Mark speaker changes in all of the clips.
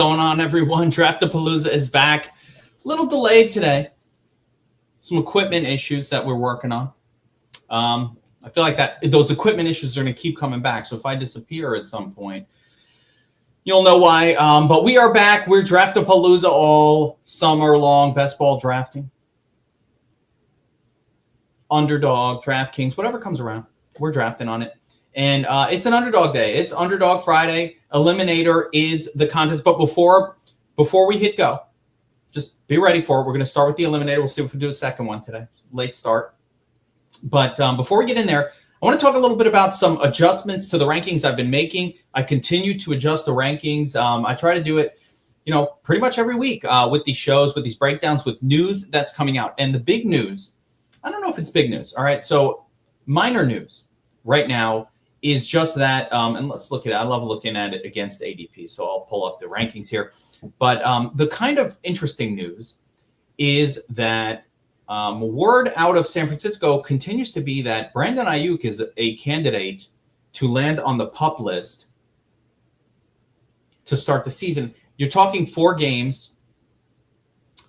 Speaker 1: Going on, everyone? Draft-a-Palooza is back. A little delayed today. Some equipment issues that we're working on. I feel like those equipment issues are going to keep coming back. So if I disappear at some point, you'll know why. But we are back. We're Draft-a-Palooza all summer long. Best ball drafting. Underdog, DraftKings, whatever comes around. We're drafting on it. And it's an underdog day. It's Underdog Friday. Eliminator is the contest. But before we hit go, just be ready for it. We're going to start with the Eliminator. We'll see if we can do a second one today. Late start. But before we get in there, I want to talk a little bit about some adjustments to the rankings I've been making. I continue to adjust the rankings. I try to do it, pretty much every week with these shows, with these breakdowns, with news that's coming out. And the big news, I don't know if it's big news. All right. So minor news right now is just that, and let's look at it. I love looking at it against ADP, so I'll pull up the rankings here. But the kind of interesting news is that word out of San Francisco continues to be that Brandon Ayuk is a candidate to land on the PUP list to start the season. You're talking 4 games.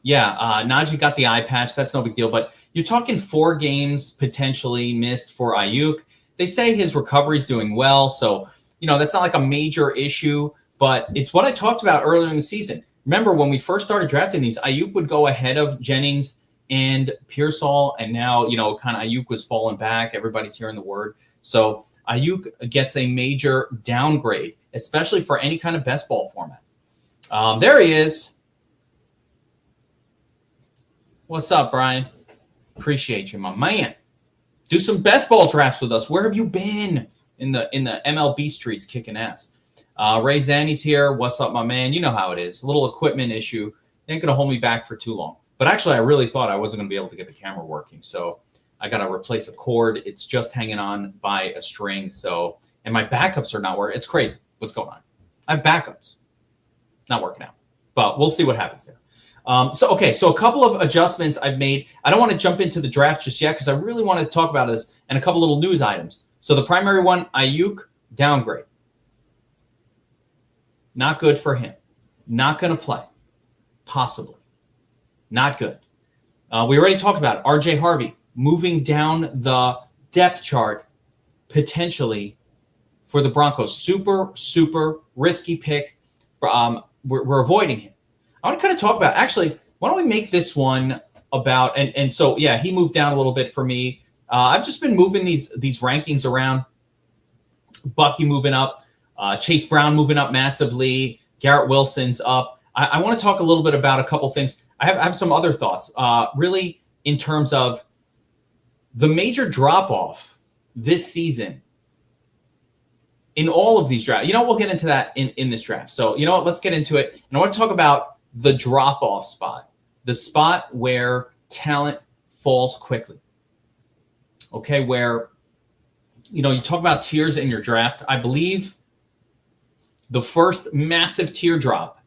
Speaker 1: Yeah, Najee got the eye patch. That's no big deal. But you're talking 4 games potentially missed for Ayuk. They say his recovery is doing well, so that's not like a major issue, but it's what I talked about earlier in the season. Remember when we first started drafting these, Ayuk would go ahead of Jennings and Pearsall, and now kind of Ayuk was falling back. Everybody's hearing the word, so Ayuk gets a major downgrade, especially for any kind of best ball format. There he is. What's up, Brian? Appreciate you, my man. Do some best ball drafts with us. Where have you been in the MLB streets kicking ass? Ray Zanni's here. What's up, my man? You know how it is. A little equipment issue. They ain't going to hold me back for too long. But actually, I really thought I wasn't going to be able to get the camera working. So I got to replace a cord. It's just hanging on by a string. And my backups are not working. It's crazy what's going on. I have backups. Not working out. But we'll see what happens there. So a couple of adjustments I've made. I don't want to jump into the draft just yet because I really want to talk about this and a couple little news items. So the primary one, Ayuk, downgrade. Not good for him. Not going to play. Possibly. Not good. We already talked about it. RJ Harvey moving down the depth chart potentially for the Broncos. Super, super risky pick. We're avoiding him. I want to kind of talk about, actually, why don't we make this one about, and so, yeah, he moved down a little bit for me. I've just been moving these rankings around. Bucky moving up, Chase Brown moving up massively, Garrett Wilson's up. I want to talk a little bit about a couple things. I have some other thoughts, really in terms of the major drop-off this season in all of these drafts. We'll get into that in this draft. So, let's get into it. And I want to talk about the drop-off spot, the spot where talent falls quickly. Okay, where, you talk about tiers in your draft. I believe the first massive tier drop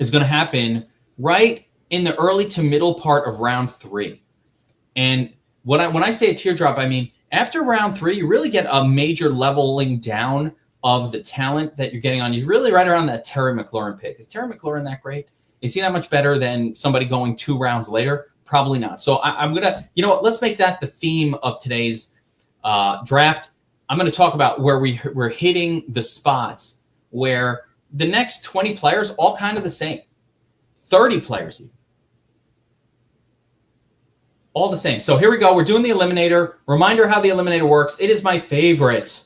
Speaker 1: is going to happen right in the early to middle part of round 3. And when I say a tear drop, I mean after round 3, you really get a major leveling down of the talent that you're getting on. You really right around that Terry McLaurin pick. Is Terry McLaurin that great? Is he that much better than somebody going 2 rounds later? Probably not. So I'm going to, let's make that the theme of today's draft. I'm going to talk about where we're hitting the spots where the next 20 players, all kind of the same. 30 players even. All the same. So here we go. We're doing the Eliminator. Reminder how the Eliminator works. It is my favorite.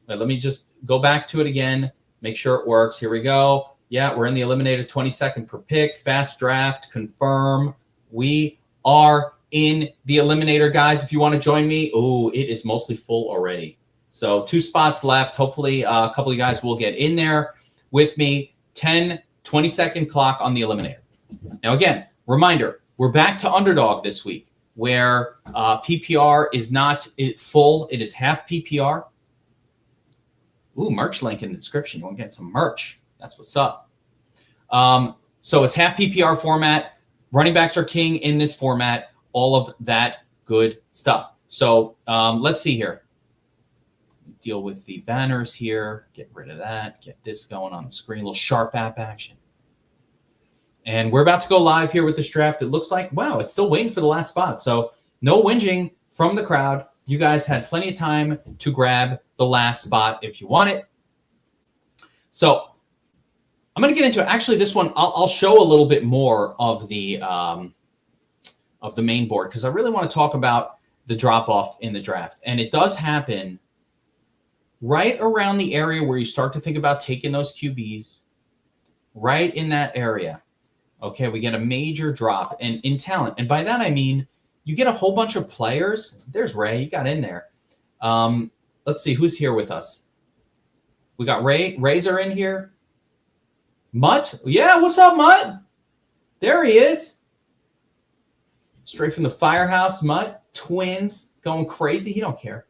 Speaker 1: Let me just go back to it again. Make sure it works. Here we go. Yeah, we're in the Eliminator, 20 second per pick. Fast draft. Confirm. We are in the Eliminator, guys. If you want to join me. Oh, it is mostly full already. So 2 spots left. Hopefully a couple of you guys will get in there with me. 10, 20 second clock on the Eliminator. Now, again, reminder, we're back to Underdog this week, where PPR is not full. It is half PPR. Ooh, merch link in the description. You want to get some merch. That's what's up. So it's half PPR format. Running backs are king in this format. All of that good stuff. So let's see here. deal with the banners here. Get rid of that. Get this going on the screen. A little sharp app action. And we're about to go live here with this draft. It looks like, wow, it's still waiting for the last spot. So no whinging from the crowd. You guys had plenty of time to grab the last spot if you want it. So I'm going to get into it. Actually, this one, I'll show a little bit more of the main board because I really want to talk about the drop-off in the draft. And it does happen right around the area where you start to think about taking those QBs, right in that area. Okay, we get a major drop and in talent. And by that, I mean, you get a whole bunch of players. There's Ray. You got in there. Let's see who's here with us. We got Ray. Razor in here. Mutt. Yeah, what's up, Mutt? There he is. Straight from the firehouse, Mutt. Twins going crazy. He don't care.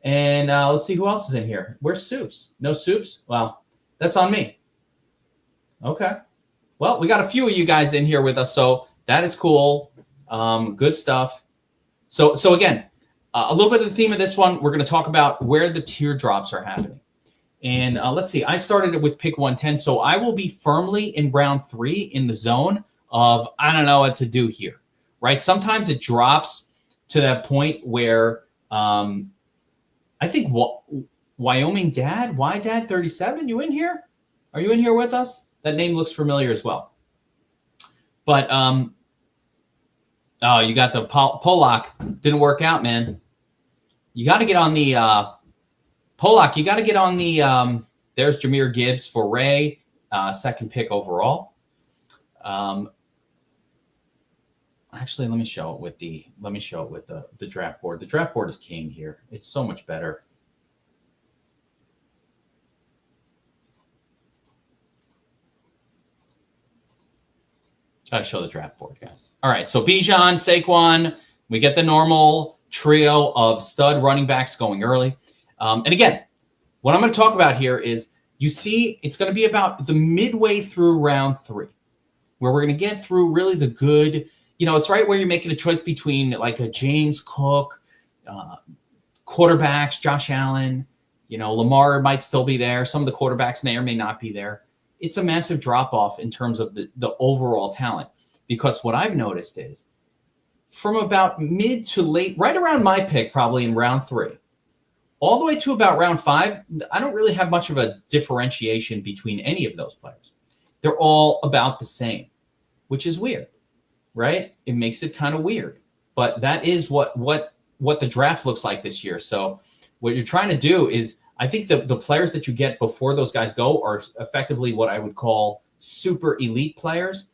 Speaker 1: And let's see who else is in here. Where's Soups? No Soups? Well, that's on me. Okay. Well, we got a few of you guys in here with us, so that is cool. Good stuff. So again, a little bit of the theme of this one, we're going to talk about where the teardrops are happening. And let's see, I started it with pick 110, so I will be firmly in round 3 in the zone of I don't know what to do here, right? Sometimes it drops to that point where I think Wyoming Dad, Y Dad 37, you in here? Are you in here with us? That name looks familiar as well. But, oh, you got the Polak. Didn't work out, man. You got to get on the Polak. You got to get on the there's Jahmyr Gibbs for Ray, second pick overall. Actually, let me show it with the draft board. The draft board is king here. It's so much better. Got to show the draft board, guys. All right, so Bijan, Saquon, we get the normal trio of stud running backs going early. And again, what I'm going to talk about here is you see it's going to be about the midway through round 3, where we're going to get through really the good, it's right where you're making a choice between like a James Cook, quarterbacks, Josh Allen, Lamar might still be there. Some of the quarterbacks may or may not be there. It's a massive drop-off in terms of the overall talent, because what I've noticed is from about mid to late, right around my pick, probably in round 3, all the way to about round 5, I don't really have much of a differentiation between any of those players. They're all about the same, which is weird, right? It makes it kind of weird, but that is what the draft looks like this year. So what you're trying to do is, I think the players that you get before those guys go are effectively what I would call super elite players.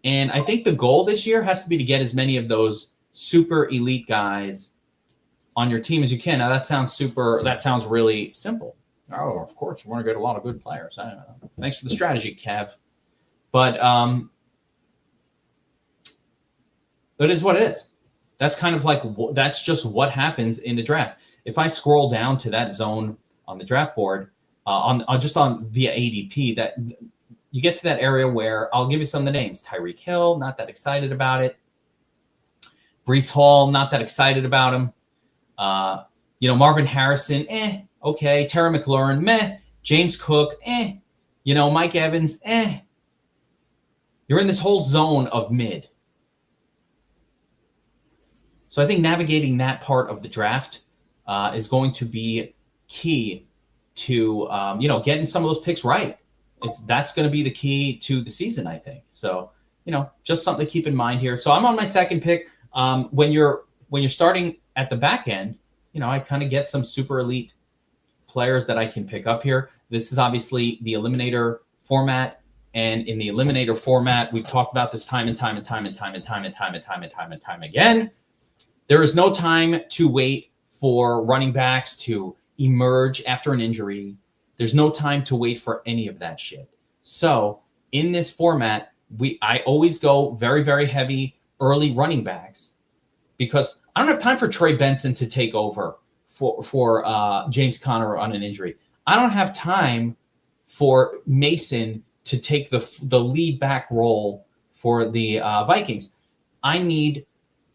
Speaker 1: And I think the goal this year has to be to get as many of those super elite guys on your team as you can. Now that sounds really simple. Oh, of course, you want to get a lot of good players. I don't know. Thanks for the strategy, Kev. But it is what it is. That's kind of like, that's just what happens in the draft. If I scroll down to that zone on the draft board, via ADP, that you get to that area where I'll give you some of the names. Tyreek Hill, not that excited about it. Breece Hall, not that excited about him. Marvin Harrison, okay. Terry McLaurin, meh. James Cook, Mike Evans, You're in this whole zone of mid. So I think navigating that part of the draft is going to be key to getting some of those picks right. That's going to be the key to the season, I think. So just something to keep in mind here. So I'm on my second pick. When you're starting at the back end, I kind of get some super elite players that I can pick up here. This is obviously the Eliminator format, and in the Eliminator format, we've talked about this time and time again. There is no time to wait for running backs to emerge after an injury. There's no time to wait for any of that shit. So in this format, I always go very, very heavy early running backs, because I don't have time for Trey Benson to take over for James Conner on an injury. I don't have time for Mason to take the lead back role for the Vikings. I need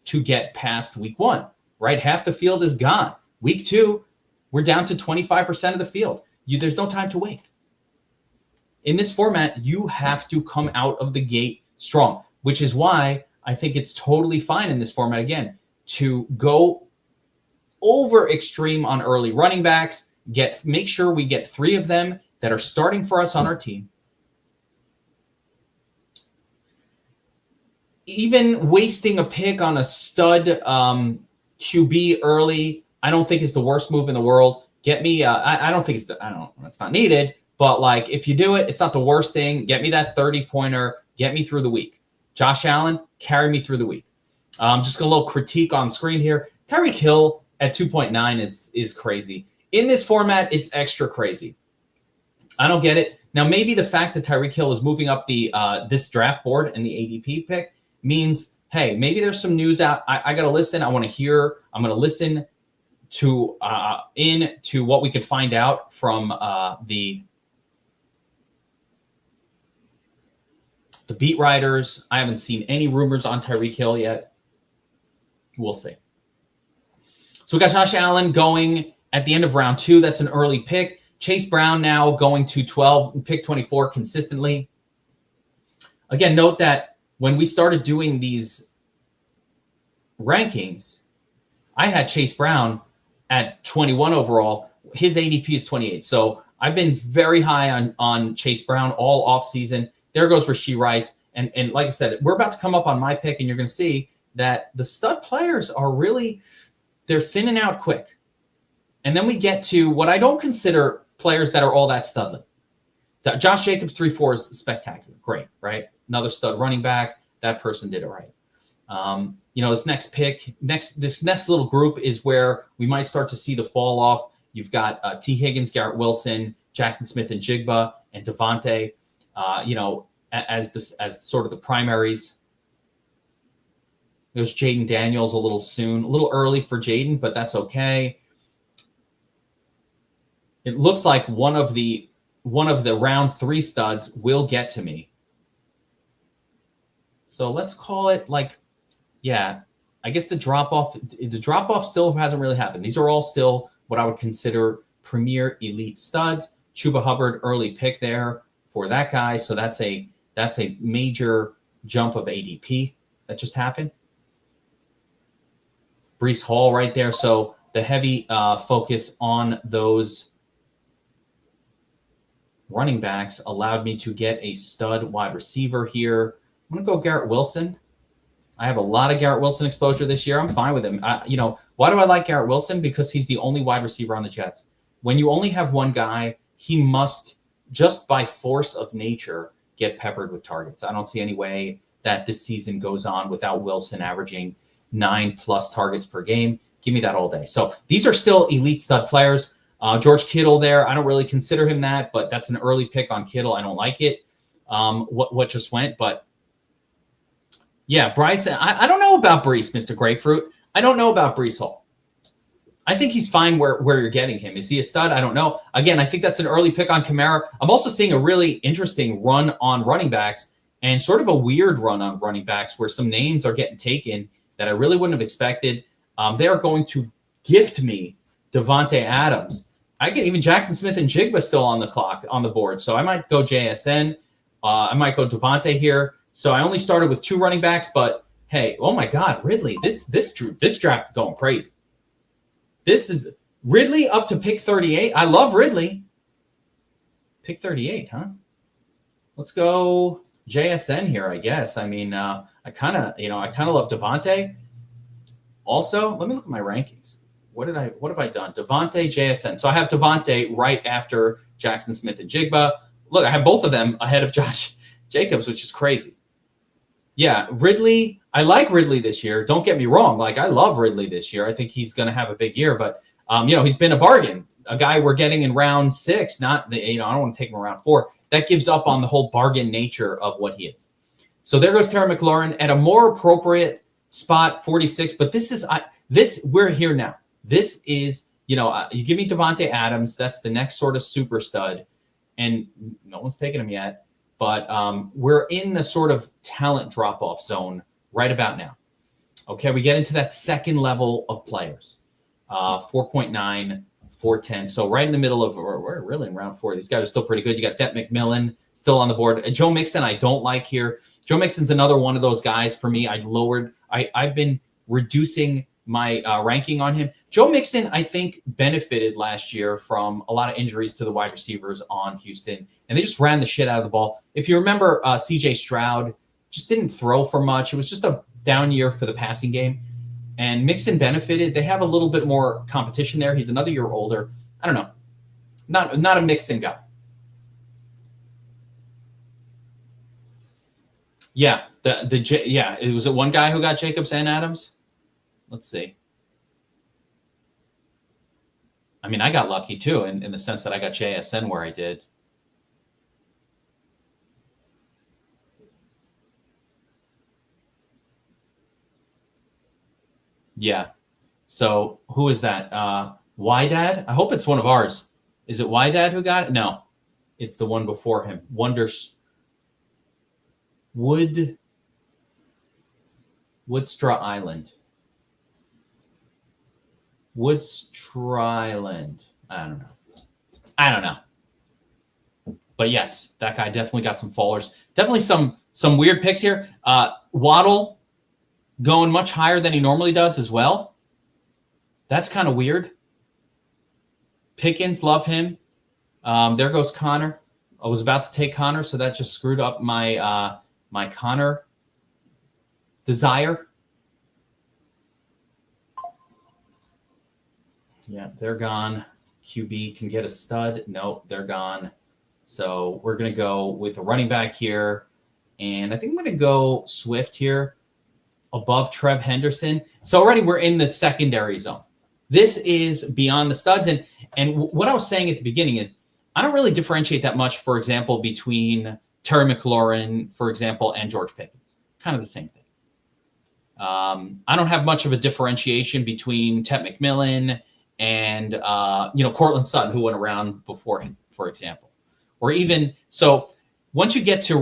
Speaker 1: to get past week 1, right? Half the field is gone. Week 2, We're down to 25% of the field. There's no time to wait. In this format, you have to come out of the gate strong, which is why I think it's totally fine in this format, again, to go over extreme on early running backs, make sure we get 3 of them that are starting for us on our team. Even wasting a pick on a stud QB early, I don't think is the worst move in the world. Get me, I don't think it's not needed, but like if you do it, it's not the worst thing. Get me that 30-pointer, get me through the week. Josh Allen, carry me through the week. Just a little critique on screen here. Tyreek Hill at 2.9 is crazy. In this format, it's extra crazy. I don't get it. Now, maybe the fact that Tyreek Hill is moving up the this draft board and the ADP pick means, hey, maybe there's some news out. I got to listen. I want to hear. I'm going to listen to what we could find out from the beat writers. I haven't seen any rumors on Tyreek Hill yet. We'll see. So we got Josh Allen going at the end of round 2. That's an early pick. Chase Brown now going to 12, pick 24 consistently. Again, note that when we started doing these rankings, I had Chase Brown at 21 overall. His ADP is 28. So I've been very high on Chase Brown all offseason. There goes Rashee Rice. And like I said, we're about to come up on my pick, and you're going to see that the stud players are really, they're thinning out quick. And then we get to what I don't consider players that are all that studly. Josh Jacobs 3-4 is spectacular. Great, right? Another stud running back. That person did it right. This next pick, this next little group is where we might start to see the fall off. You've got T. Higgins, Garrett Wilson, Jackson Smith and Jigba, and Devontae, as sort of the primaries. There's Jaden Daniels a little early for Jaden, but that's okay. It looks like one of the round 3 studs will get to me. So let's call it I guess the drop off still hasn't really happened. These are all still what I would consider premier elite studs. Chuba Hubbard, early pick there for that guy. So that's a major jump of ADP that just happened. Breece Hall right there. So the heavy focus on those running backs allowed me to get a stud wide receiver here. I'm going to go Garrett Wilson. I have a lot of Garrett Wilson exposure this year. I'm fine with him. Why do I like Garrett Wilson? Because he's the only wide receiver on the Jets. When you only have one guy, he must, just by force of nature, get peppered with targets. I don't see any way that this season goes on without Wilson averaging 9+ targets per game. Give me that all day. So these are still elite stud players. George Kittle there, I don't really consider him that, but that's an early pick on Kittle. I don't like it, what just went. But, yeah, Bryce, I don't know about Breece, Mr. Grapefruit. I don't know about Breece Hall. I think he's fine where you're getting him. Is he a stud? I don't know. Again, I think that's an early pick on Kamara. I'm also seeing a really interesting run on running backs and sort of a weird run on running backs where some names are getting taken that I really wouldn't have expected. They are going to gift me Devontae Adams. I get even Jackson Smith and Jigba still on the clock, on the board. So I might go JSN. I might go Devontae here. So I only started with 2 running backs, but hey, oh my God, Ridley, this draft is going crazy. This is Ridley up to pick 38. I love Ridley. Pick 38, huh? Let's go JSN here, I guess. I mean, I kind of love Devontae. Also, let me look at my rankings. What have I done? Devontae, JSN. So I have Devontae right after Jackson Smith and Jigba. Look, I have both of them ahead of Josh Jacobs, which is crazy. Yeah, Ridley. I like Ridley this year. Don't get me wrong. I love Ridley this year. I think he's going to have a big year, but he's been a bargain. A guy we're getting in round 6, I don't want to take him around 4. That gives up on the whole bargain nature of what he is. So there goes Terry McLaurin at a more appropriate spot, 46. But we're here now. This is, you give me Devontae Adams. That's the next sort of super stud. And no one's taken him yet. But we're in the sort of talent drop-off zone right about now. Okay, we get into that second level of players. 4.9, 410. So right in the middle of, we're really in round 4. These guys are still pretty good. You got Det McMillan still on the board. Joe Mixon, I don't like here. Joe Mixon's another one of those guys for me. I've been reducing my ranking on him. Joe Mixon, I think, benefited last year from a lot of injuries to the wide receivers on Houston, and they just ran the shit out of the ball. If you remember, C.J. Stroud just didn't throw for much. It was just a down year for the passing game, and Mixon benefited. They have a little bit more competition there. He's another year older. I don't know. Not a Mixon guy. Yeah, it was one guy who got Jacobs and Adams. Let's see. I mean, I got lucky too in the sense that I got JSN where I did. Yeah. So who is that? Wydad? I hope it's one of ours. Is it Wydad who got it? No, it's the one before him. Woodstra Island. Woodstryland. I don't know. But yes, that guy definitely got some fallers. Definitely some weird picks here. Waddle going much higher than he normally does as well. That's kind of weird. Pickens, love him. There goes Connor. I was about to take Connor, so that just screwed up my my Connor desire. Yeah, they're gone. QB can get a stud. No, they're gone. So we're going to go with a running back here. And I think I'm going to go Swift here above Trev Henderson. So already we're in the secondary zone. This is beyond the studs. And what I was saying at the beginning is I don't really differentiate that much, for example, between Terry McLaurin, for example, and George Pickens. Kind of the same thing. I don't have much of a differentiation between Tet McMillan and Cortland Sutton, who went around before him, for example. Or even so, once you get to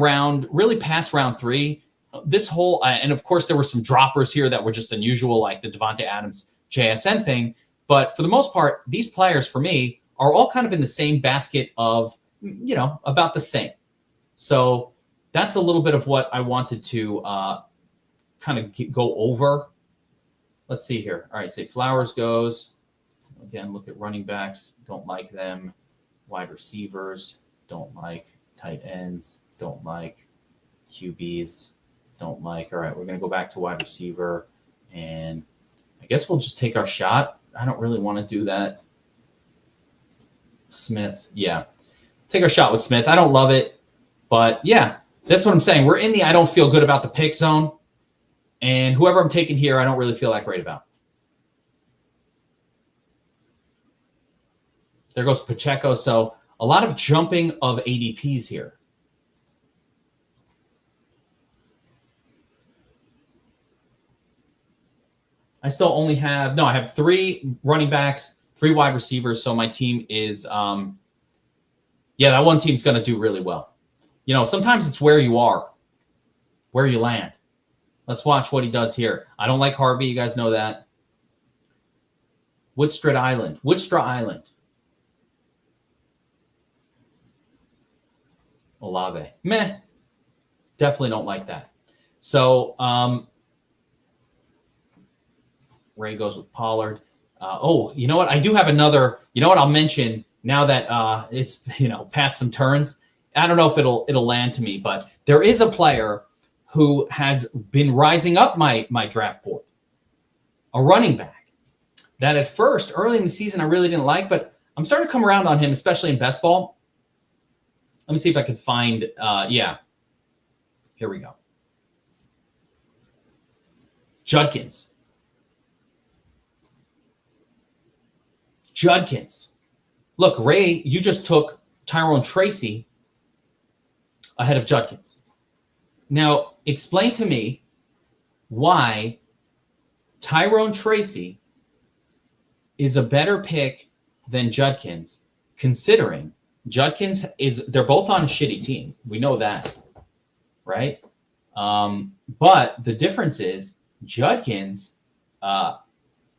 Speaker 1: really past round 3, this whole and of course there were some droppers here that were just unusual, like the Devontae Adams JSN thing. But for the most part, these players for me are all kind of in the same basket of about the same. So that's a little bit of what I wanted to kind of go over. Let's see here. All right, say Flowers goes. Again, look at running backs. Don't like them. Wide receivers. Don't like. Tight ends. Don't like. QBs. Don't like. All right, we're going to go back to wide receiver. And I guess we'll just take our shot. I don't really want to do that. Smith. Yeah. Take our shot with Smith. I don't love it. But, yeah, that's what I'm saying. We're in the I don't feel good about the pick zone. And whoever I'm taking here, I don't really feel that great about. There goes Pacheco. So a lot of jumping of ADPs here. I still only have, I have 3 running backs, 3 wide receivers. So my team is, that one team's going to do really well. Sometimes it's where you are, where you land. Let's watch what he does here. I don't like Harvey. You guys know that. Woodstrad Island. Olave. Meh. Definitely don't like that. So Ray goes with Pollard. You know what? I do have another. You know what? I'll mention now that it's past some turns. I don't know if it'll land to me, but there is a player who has been rising up my draft board. A running back that at first, early in the season, I really didn't like, but I'm starting to come around on him, especially in best ball. Let me see if I can find, here we go. Judkins. Look, Ray, you just took Tyrone Tracy ahead of Judkins. Now, explain to me why Tyrone Tracy is a better pick than Judkins, considering Judkins they're both on a shitty team. We know that, right? But the difference is Judkins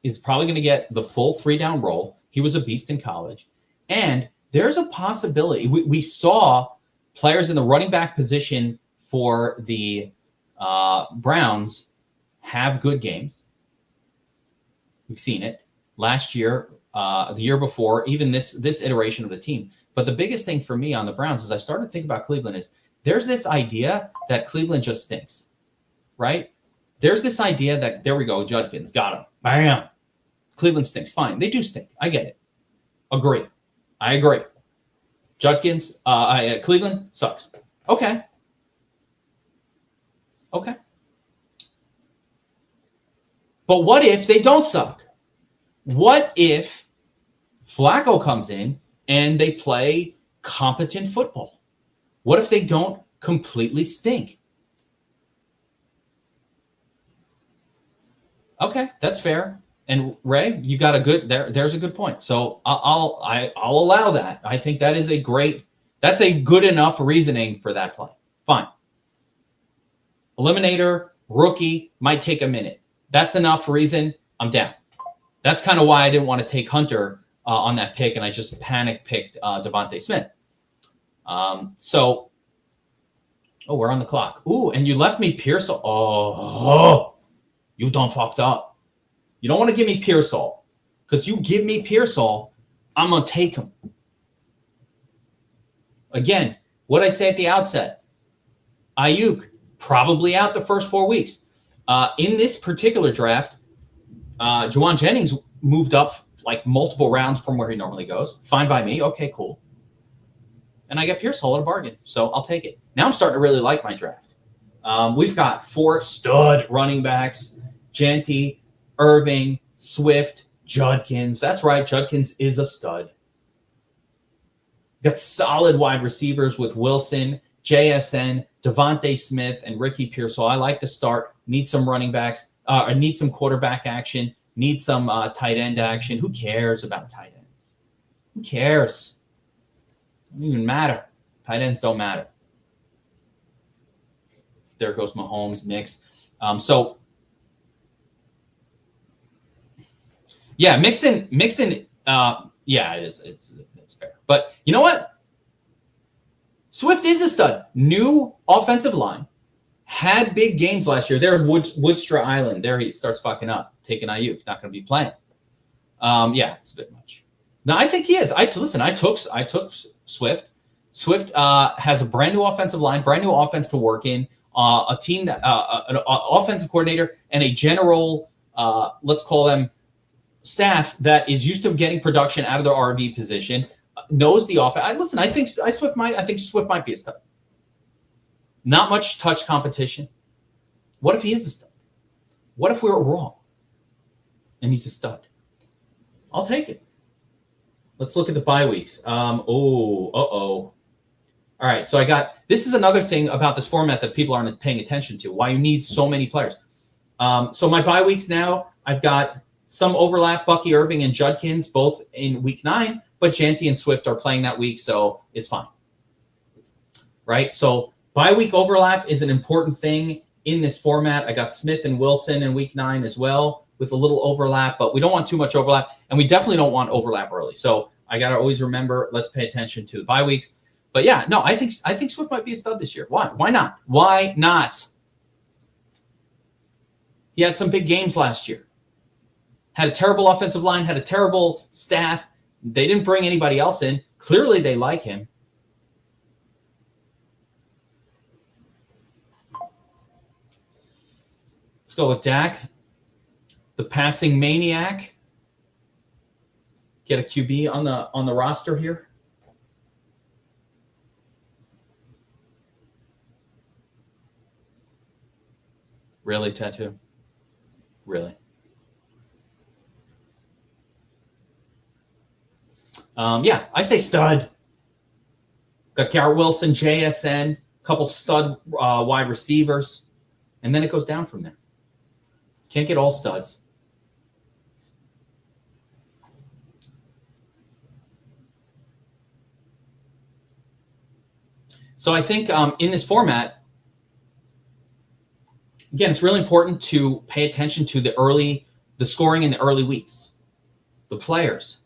Speaker 1: is probably going to get the full 3-down role. He was a beast in college. And there's a possibility. We saw players in the running back position for the Browns have good games. We've seen it last year, the year before, even this iteration of the team. But the biggest thing for me on the Browns is I started to think about Cleveland is there's this idea that Cleveland just stinks, right? There's this idea that, there we go, Judkins, got him. Bam. Cleveland stinks. Fine. They do stink. I get it. Agree. I agree. Judkins, Cleveland sucks. Okay. Okay. But what if they don't suck? What if Flacco comes in and they play competent football? What if they don't completely stink? Okay, that's fair. And Ray, you got a good there's a good point. So I'll allow that. I think that is that's a good enough reasoning for that play. Fine. Eliminator, rookie, might take a minute. That's enough reason. I'm down. That's kind of why I didn't want to take Hunter on that pick, and I just panic picked Devontae Smith. So, we're on the clock. Ooh, and you left me Pearsall. Oh, you done fucked up. You don't want to give me Pearsall, because you give me Pearsall, I'm going to take him. Again, what I say at the outset, Ayuk, probably out the first 4 weeks. In this particular draft, Juwan Jennings moved up like multiple rounds from where he normally goes. Fine by me. Okay, cool. And I get Pearsall at a bargain, so I'll take it. Now I'm starting to really like my draft. We've got 4 stud running backs, Genty, Irving, Swift, Judkins. That's right, Judkins is a stud. Got solid wide receivers with Wilson, JSN, Devontae Smith, and Ricky Pearsall. I like to start. Need some running backs. I need some quarterback action. Need some tight end action. Who cares about tight ends? Who cares? Doesn't even matter. Tight ends don't matter. There goes Mahomes, Knicks. Yeah, Mixon. Yeah, it is. It's fair. But you know what? Swift is a stud. New offensive line. Had big games last year. There at Woodstrah Island. There he starts fucking up. Taking Ayuk. Not going to be playing. Yeah, it's a bit much. No, I think he is. I took Swift. Swift has a brand new offensive line, brand new offense to work in, a team that an offensive coordinator and a general, let's call them staff that is used to getting production out of their RB position, knows the offense. I think Swift might be a stud. Not much touch competition. What if he is a stud? What if we were wrong and he's a stud? I'll take it. Let's look at the bye weeks. All right, so this is another thing about this format that people aren't paying attention to, why you need so many players. So my bye weeks now, I've got some overlap, Bucky Irving and Judkins, both in week 9, but Janty and Swift are playing that week, so it's fine. Right? So bye week overlap is an important thing in this format. I got Smith and Wilson in week 9 as well with a little overlap, but we don't want too much overlap, and we definitely don't want overlap early. So I got to always remember, let's pay attention to the bye weeks. But yeah, no, I think Swift might be a stud this year. Why? Why not? Why not? He had some big games last year. Had a terrible offensive line, had a terrible staff. They didn't bring anybody else in. Clearly, they like him. Let's go with Dak, the passing maniac. Get a QB on the roster here. Really, Tattoo? Really? Yeah, I say stud. Got Garrett Wilson, JSN, a couple stud wide receivers, and then it goes down from there. Can't get all studs. So I think in this format, again, it's really important to pay attention to the scoring in the early weeks, the players.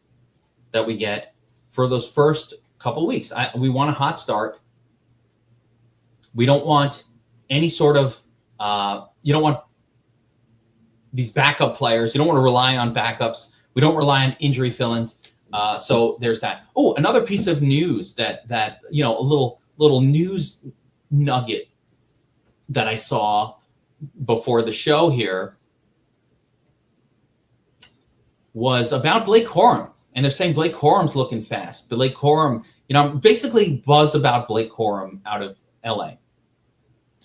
Speaker 1: that we get for those first couple weeks. We want a hot start. We don't want any sort of you don't want these backup players. You don't want to rely on backups. We don't rely on injury fill-ins. So there's that. Oh, another piece of news that a little news nugget that I saw before the show here was about Blake Corum. And they're saying Blake Corum's looking fast. Blake Corum, basically buzz about Blake Corum out of LA.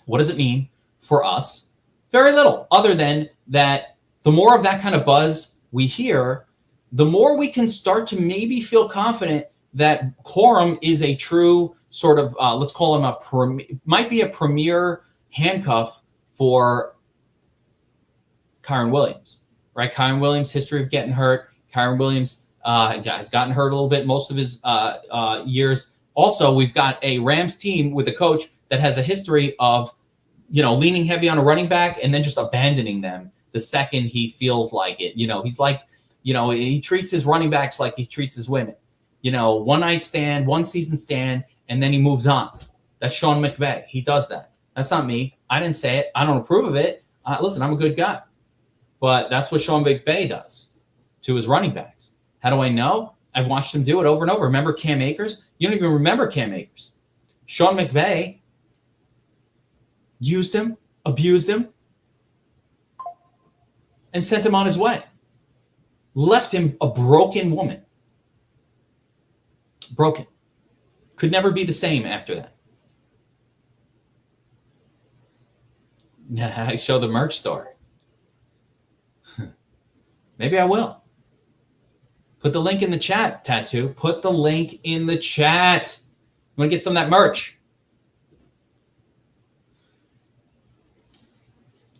Speaker 1: What does it mean for us? Very little, other than that the more of that kind of buzz we hear, the more we can start to maybe feel confident that Corum is a true sort of, let's call him might be a premier handcuff for Kyren Williams, right? Kyren Williams' history of getting hurt. Kyren Williams has gotten hurt a little bit most of his years. Also, we've got a Rams team with a coach that has a history of, leaning heavy on a running back and then just abandoning them the second he feels like it. He's like, he treats his running backs like he treats his women. One night stand, one season stand, and then he moves on. That's Sean McVay. He does that. That's not me. I didn't say it. I don't approve of it. Listen, I'm a good guy. But that's what Sean McVay does to his running backs. How do I know? I've watched him do it over and over. Remember Cam Akers? You don't even remember Cam Akers. Sean McVay used him, abused him, and sent him on his way. Left him a broken woman. Broken. Could never be the same after that. I show the merch store. Maybe I will. Put the link in the chat, Tattoo. Put the link in the chat. You want to get some of that merch?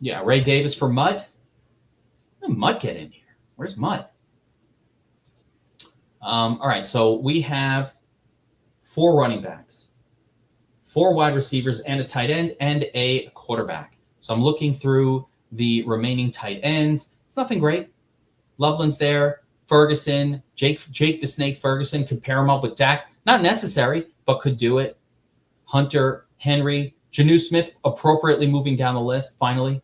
Speaker 1: Yeah, Ray Davis for Mud. Where did Mud get in here? Where's Mud? All right, so we have 4 running backs, 4 wide receivers, and a tight end, and a quarterback. So I'm looking through the remaining tight ends. It's nothing great. Loveland's there. Ferguson, Jake the Snake Ferguson. Compare him up with Dak. Not necessary, but could do it. Hunter, Henry, Janu Smith appropriately moving down the list, finally.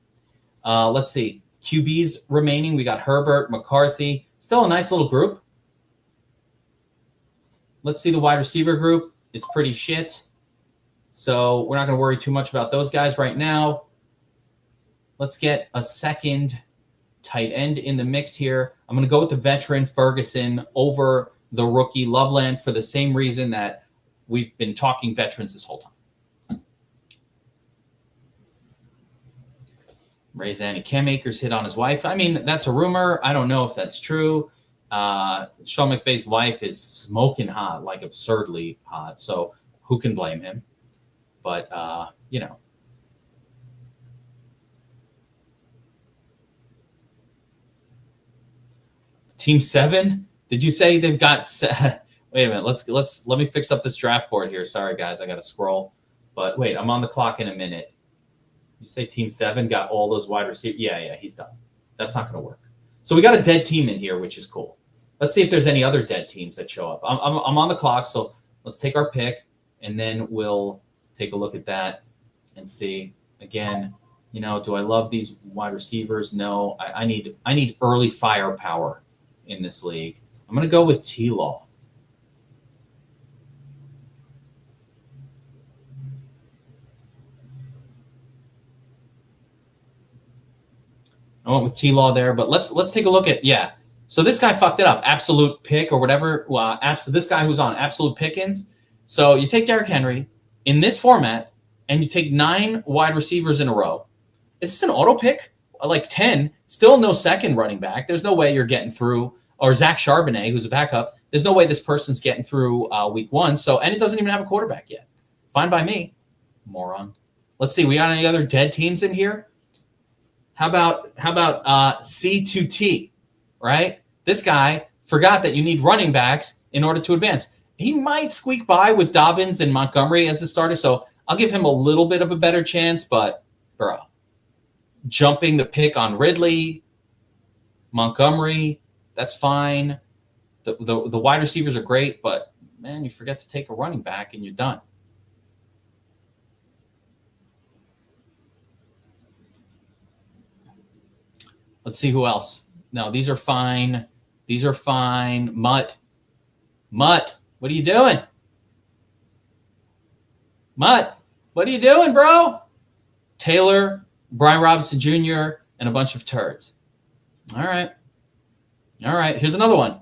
Speaker 1: Let's see. QBs remaining. We got Herbert, McCarthy. Still a nice little group. Let's see the wide receiver group. It's pretty shit. So we're not going to worry too much about those guys right now. Let's get a second tight end in the mix here. I'm going to go with the veteran Ferguson over the rookie Loveland for the same reason that we've been talking veterans this whole time. Ray Zanny, Cam Akers hit on his wife. I mean, that's a rumor. I don't know if that's true. Sean McVay's wife is smoking hot, like absurdly hot. So who can blame him? But, Team 7? Did you say they've got wait a minute. Let me fix up this draft board here. Sorry, guys. I got to scroll. But wait, I'm on the clock in a minute. You say Team 7 got all those wide receivers? Yeah, he's done. That's not going to work. So we got a dead team in here, which is cool. Let's see if there's any other dead teams that show up. I'm on the clock, so let's take our pick, and then we'll take a look at that and see. Again, do I love these wide receivers? No. I need early firepower in this league. I'm going to go with T-Law. I went with T-Law there, but let's take a look at, So this guy fucked it up. Absolute pick or whatever. Well, this guy who's on Absolute Pickens. So you take Derrick Henry in this format, and you take 9 wide receivers in a row. Is this an auto pick? Like 10, still no second running back. There's no way you're getting through. Or Zach Charbonnet, who's a backup. There's no way this person's getting through week 1. So, and it doesn't even have a quarterback yet. Fine by me. Moron. Let's see. We got any other dead teams in here? How about C2T, right? This guy forgot that you need running backs in order to advance. He might squeak by with Dobbins and Montgomery as the starter, so I'll give him a little bit of a better chance, but, bro, jumping the pick on Ridley, Montgomery, that's fine. The wide receivers are great, but man, you forget to take a running back and you're done. Let's see who else. No, these are fine. These are fine. Mutt, what are you doing? Mutt, what are you doing, bro? Taylor, Brian Robinson Jr., and a bunch of turds. All right. Here's another one.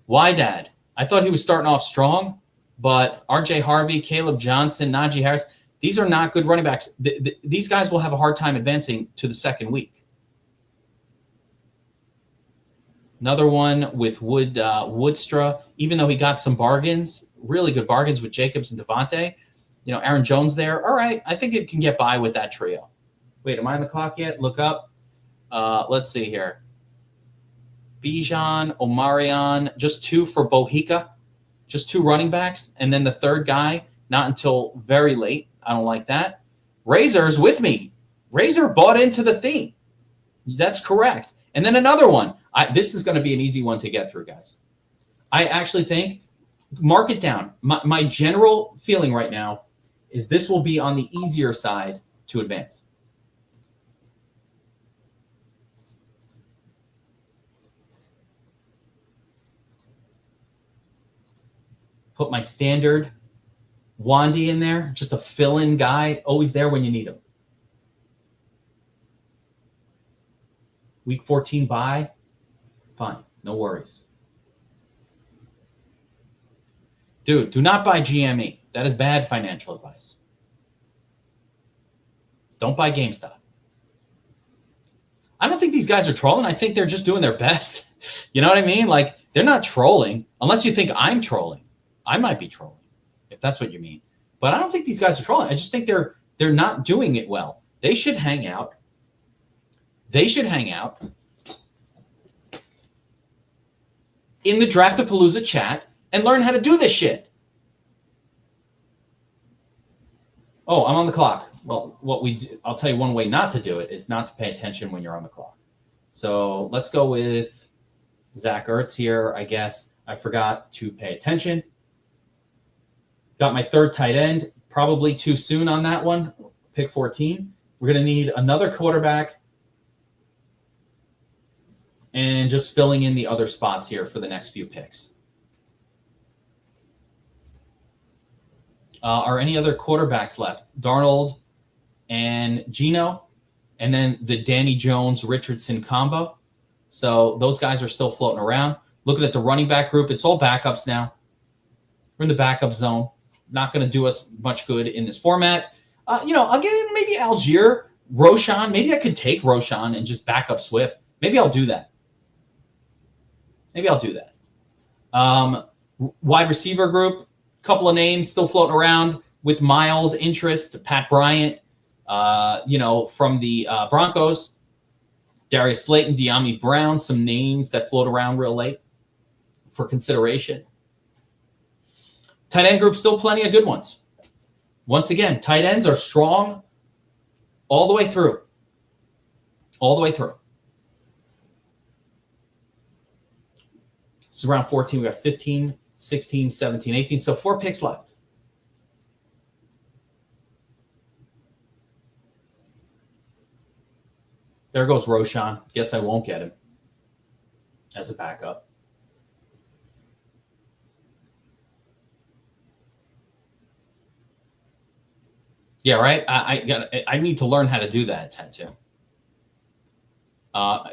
Speaker 1: Wydad. I thought he was starting off strong, but R.J. Harvey, Caleb Johnson, Najee Harris, these are not good running backs. These guys will have a hard time advancing to the second week. Another one with Woodstra, even though he got some bargains, really good bargains with Jacobs and Devontae. Aaron Jones there. All right, I think it can get by with that trio. Wait, am I on the clock yet? Look up. Let's see here. Bijan, Omarion, just 2 for Bohica, just 2 running backs, and then the third guy, not until very late. I don't like that. Razor's with me. Razor bought into the theme. That's correct. And then another one. This is going to be an easy one to get through, guys. I actually think, mark it down. My general feeling right now is this will be on the easier side to advance. Put my standard Wandy in there, just a fill-in guy, always there when you need him. Week 14 bye, fine, no worries. Dude, do not buy GME. That is bad financial advice. Don't buy GameStop. I don't think these guys are trolling. I think they're just doing their best. You know what I mean? Like, they're not trolling, unless you think I'm trolling. I might be trolling, if that's what you mean. But I don't think these guys are trolling. I just think they're not doing it well. They should hang out. In the Draft-a-Palooza chat and learn how to do this shit. Oh, I'm on the clock. Well, I'll tell you one way not to do it is not to pay attention when you're on the clock. So let's go with Zach Ertz here, I guess. I forgot to pay attention. Got my third tight end. Probably too soon on that one. Pick 14. We're going to need another quarterback. And just filling in the other spots here for the next few picks. Are any other quarterbacks left? Darnold and Geno, and then the Danny Jones-Richardson combo. So those guys are still floating around. Looking at the running back group, it's all backups now. We're in the backup zone. Not going to do us much good in this format. I'll get in maybe Algier, Roshan. Maybe I could take Roshan and just back up Swift. Maybe I'll do that. Wide receiver group, couple of names still floating around with mild interest. Pat Bryant, from the Broncos. Darius Slayton, De'Ami Brown, some names that float around real late for consideration. Tight end group, still plenty of good ones. Once again, tight ends are strong all the way through. This is round 14. We got 15, 16, 17, 18. So 4 picks left. There goes Roshan. Guess I won't get him as a backup. Yeah, right. I need to learn how to do that, Tattoo.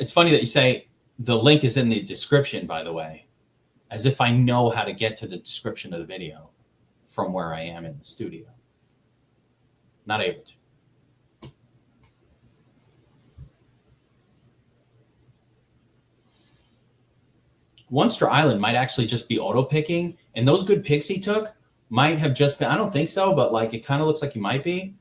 Speaker 1: It's funny that you say the link is in the description, by the way, as if I know how to get to the description of the video from where I am in the studio. Not able to. Onster Island might actually just be auto picking, and those good picks he took might have just been, I don't think so, but like it kind of looks like he might be.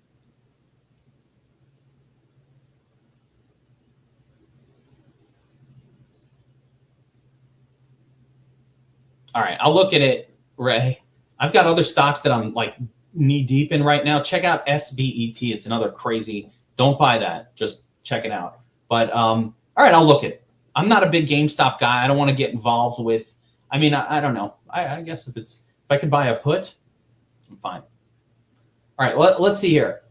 Speaker 1: All right, I'll look at it, Ray. I've got other stocks that I'm like knee deep in right now. Check out SBET. It's another crazy. Don't buy that. Just check it out. But all right, I'll look at it. I'm not a big GameStop guy. I don't want to get involved with I mean, I don't know. I guess if I could buy a put, I'm fine. All right, let's see here.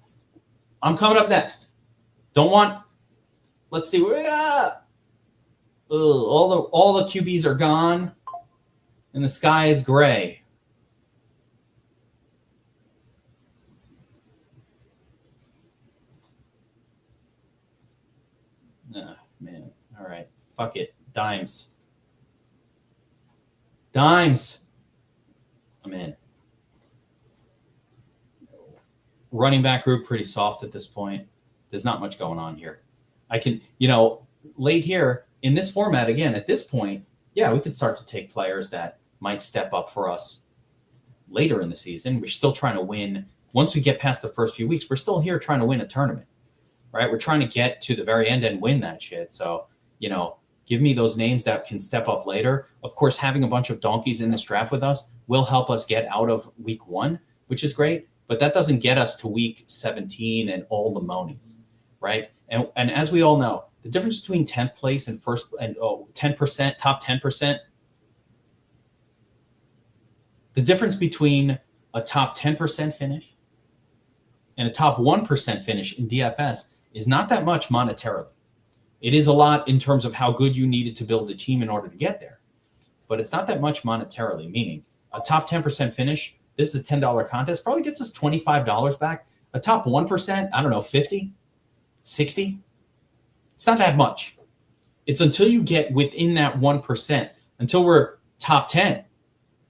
Speaker 1: I'm coming up next. Let's see. All the QBs are gone, and the sky is gray. Oh, man. All right. Fuck it. Dimes. I'm in. Running back group pretty soft at this point. There's not much going on here. I can, late here in this format, again, at this point, yeah, we could start to take players that might step up for us later in the season. We're still trying to win. Once we get past the first few weeks, we're still here trying to win a tournament, right? We're trying to get to the very end and win that shit. So, give me those names that can step up later. Of course, having a bunch of donkeys in this draft with us will help us get out of week 1, which is great. But that doesn't get us to week 17 and all the monies, right? And as we all know, the difference between 10th place and 10%, top 10%, the difference between a top 10% finish and a top 1% finish in DFS is not that much monetarily. It is a lot in terms of how good you needed to build a team in order to get there. But it's not that much monetarily, meaning a top 10% finish, this is a $10 contest, probably gets us $25 back. A top 1%, I don't know, 50, 60. It's not that much. It's until you get within that 1%, until we're top 10,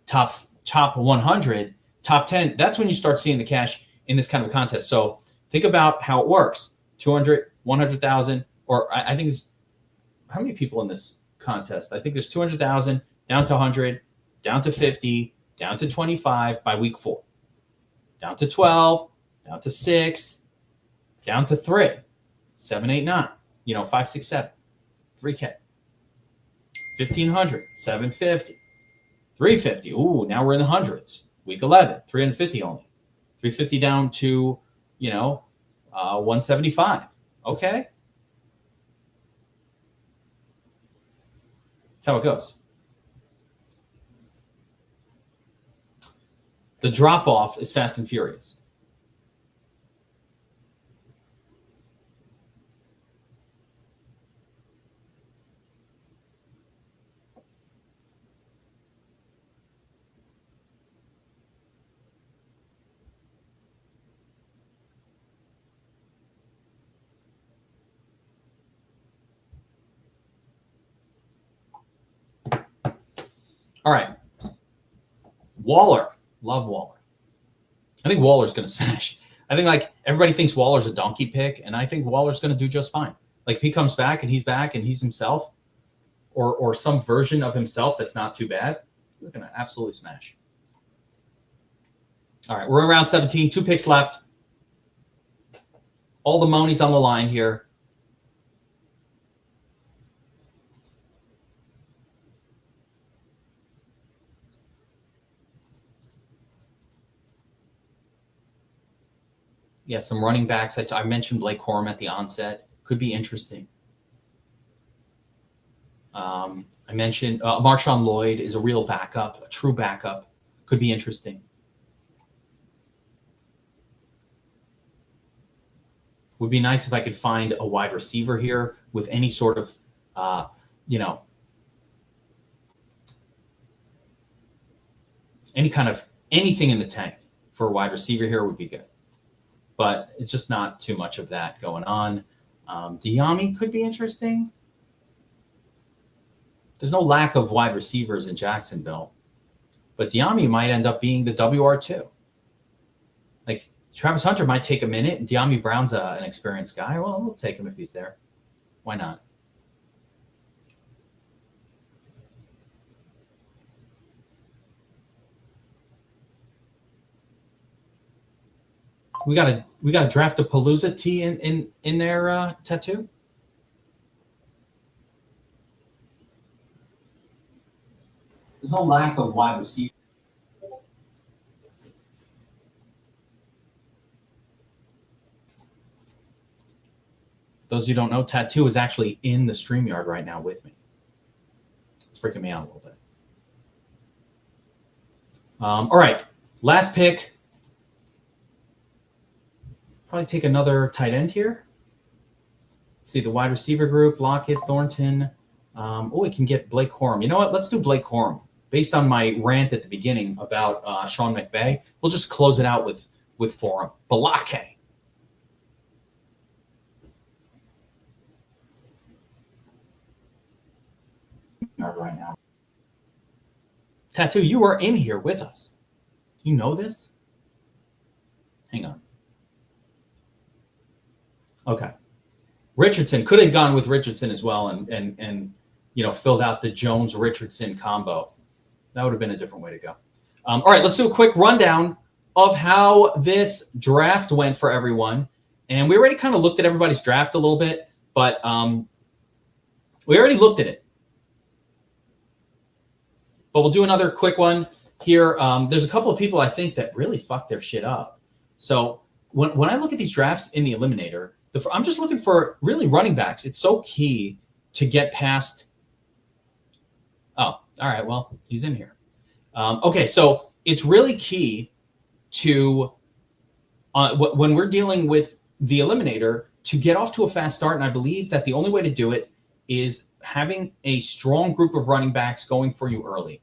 Speaker 1: top 100, top 10, that's when you start seeing the cash in this kind of contest. So think about how it works. 200, 100,000, or I think it's, how many people in this contest? I think there's 200,000, down to 100, down to 50, down to 25 by week 4, down to 12, down to 6, down to 3, 7, 8, 9, 5, 6, 7, 3K, 1,500, 750, 350. Ooh, now we're in the hundreds. Week 11, 350 only. 350 down to, 175. Okay. That's how it goes. The drop-off is fast and furious. All right. Waller. Love Waller. I think Waller's going to smash. I think everybody thinks Waller's a donkey pick, and I think Waller's going to do just fine. If he comes back and he's himself, or some version of himself that's not too bad, we're going to absolutely smash. All right, we're in round 17, 2 picks left. All the monies on the line here. Yeah, some running backs. I mentioned Blake Corum at the onset. Could be interesting. I mentioned Marshawn Lloyd is a real backup, a true backup. Could be interesting. Would be nice if I could find a wide receiver here with any sort of, anything in the tank for a wide receiver here would be good. But it's just not too much of that going on. Diami could be interesting. There's no lack of wide receivers in Jacksonville. But Diami might end up being the WR2. Travis Hunter might take a minute, and Diami Brown's an experienced guy. Well, we'll take him if he's there. Why not? We got a Draft-a-Palooza tee in their tattoo. There's no lack of wide receiver. Those who don't know, Tattoo is actually in the StreamYard right now with me. It's freaking me out a little bit. All right, last pick. Probably take another tight end here. Let's see the wide receiver group: Lockett, Thornton. We can get Blake Corum. You know what? Let's do Blake Corum. Based on my rant at the beginning about Sean McVay, we'll just close it out with Forum. Balake. Not right now. Tattoo, you are in here with us. Do you know this? Hang on. Okay. Richardson could have gone with Richardson as well and filled out the Jones-Richardson combo. That would have been a different way to go. All right, let's do a quick rundown of how this draft went for everyone. And we already kind of looked at everybody's draft a little bit, but we already looked at it. But we'll do another quick one here. There's a couple of people I think that really fucked their shit up. So when I look at these drafts in the Eliminator, I'm just looking for really running backs. It's so key to get past. Oh, all right. Well, he's in here. Okay, so it's really key to when we're dealing with the Eliminator to get off to a fast start. And I believe that the only way to do it is having a strong group of running backs going for you early.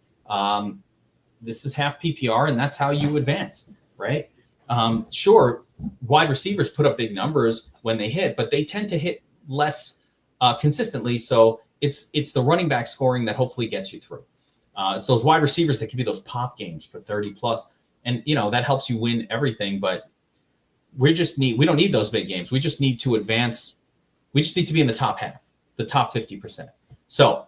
Speaker 1: This is half PPR, and that's how you advance, right? Sure, wide receivers put up big numbers when they hit, but they tend to hit less consistently. So it's the running back scoring that hopefully gets you through. It's those wide receivers that give you those pop games for 30 plus, and that helps you win everything. But we don't need those big games. We just need to advance. We just need to be in the top half, the top 50%. So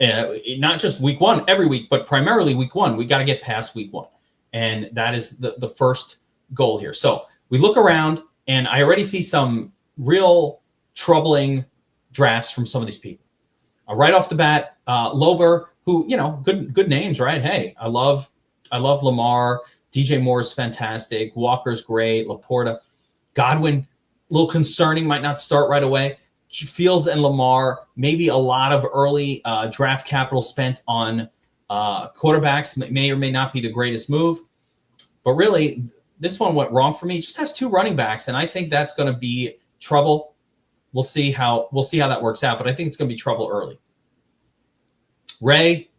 Speaker 1: not just week one every week, but primarily week one. We got to get past week one. And that is the first goal here. So we look around, and I already see some real troubling drafts from some of these people. Right off the bat, Lober, who, good names, right? Hey, I love Lamar. DJ Moore is fantastic. Walker's great. Laporta. Godwin, a little concerning, might not start right away. Fields and Lamar, maybe a lot of early draft capital spent on quarterbacks may or may not be the greatest move. But really, this one went wrong for me. It just has two running backs, and I think that's going to be trouble. We'll see how that works out, but I think it's going to be trouble early. Ray,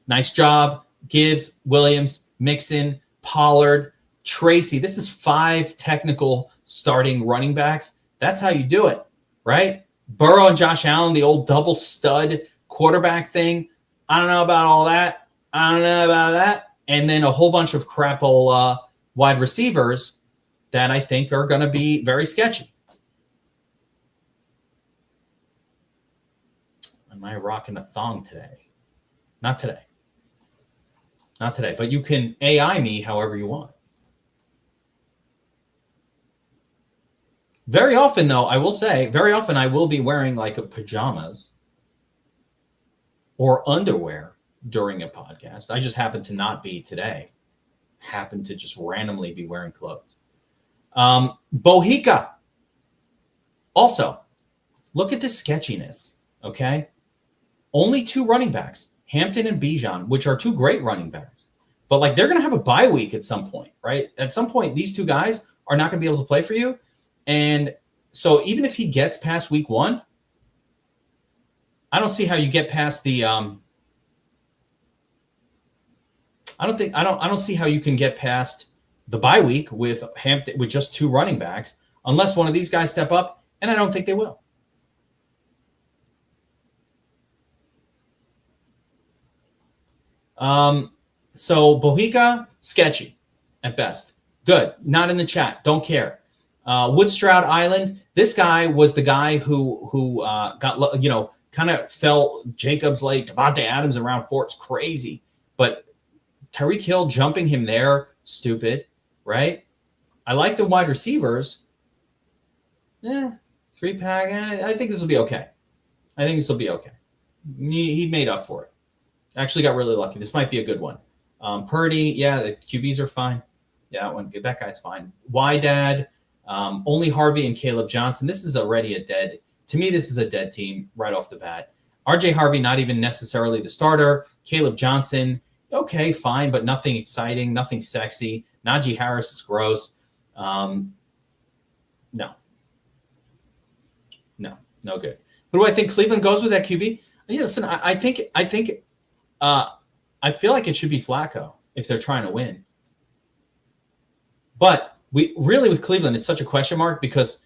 Speaker 1: nice job. Gibbs, Williams, Mixon, Pollard, Tracy. This is 5 technical starting running backs. That's how you do it, right? Burrow and Josh Allen, the old double stud quarterback thing. I don't know about all that. I don't know about that. And then a whole bunch of crapple wide receivers that I think are going to be very sketchy. Am I rocking a thong today? Not today. Not today. But you can AI me however you want. Very often, though, I will say, I will be wearing like pajamas or underwear during a podcast. I just happen to not be today. Happen to just randomly be wearing clothes. Bohica. Also, look at this sketchiness, okay? Only 2 running backs, Hampton and Bijan, which are 2 great running backs. But like they're going to have a bye week at some point, right? At some point, these 2 guys are not going to be able to play for you. And so even if he gets past week 1, I don't see how you get past the I don't see how you can get past the bye week with Hampton with just 2 running backs unless one of these guys step up, and I don't think they will. So Bohica, sketchy at best. Good. Not in the chat. Don't care. Woodstrode Island. This guy was the guy who got, kind of fell Jacobs like Devontae Adams around 4. It's crazy. But Tyreek Hill jumping him there, stupid, right? I like the wide receivers. 3-pack. I think this will be okay. He made up for it. Actually got really lucky. This might be a good one. Purdy, yeah, the QBs are fine. Yeah, that guy's fine. Wydad, only Harvey and Caleb Johnson. This is already to me, this is a dead team right off the bat. RJ Harvey, not even necessarily the starter. Caleb Johnson, okay, fine, but nothing exciting, nothing sexy. Najee Harris is gross. No good. Who do I think Cleveland goes with that QB? Yeah, listen, I feel like it should be Flacco if they're trying to win. But we really with Cleveland, it's such a question mark because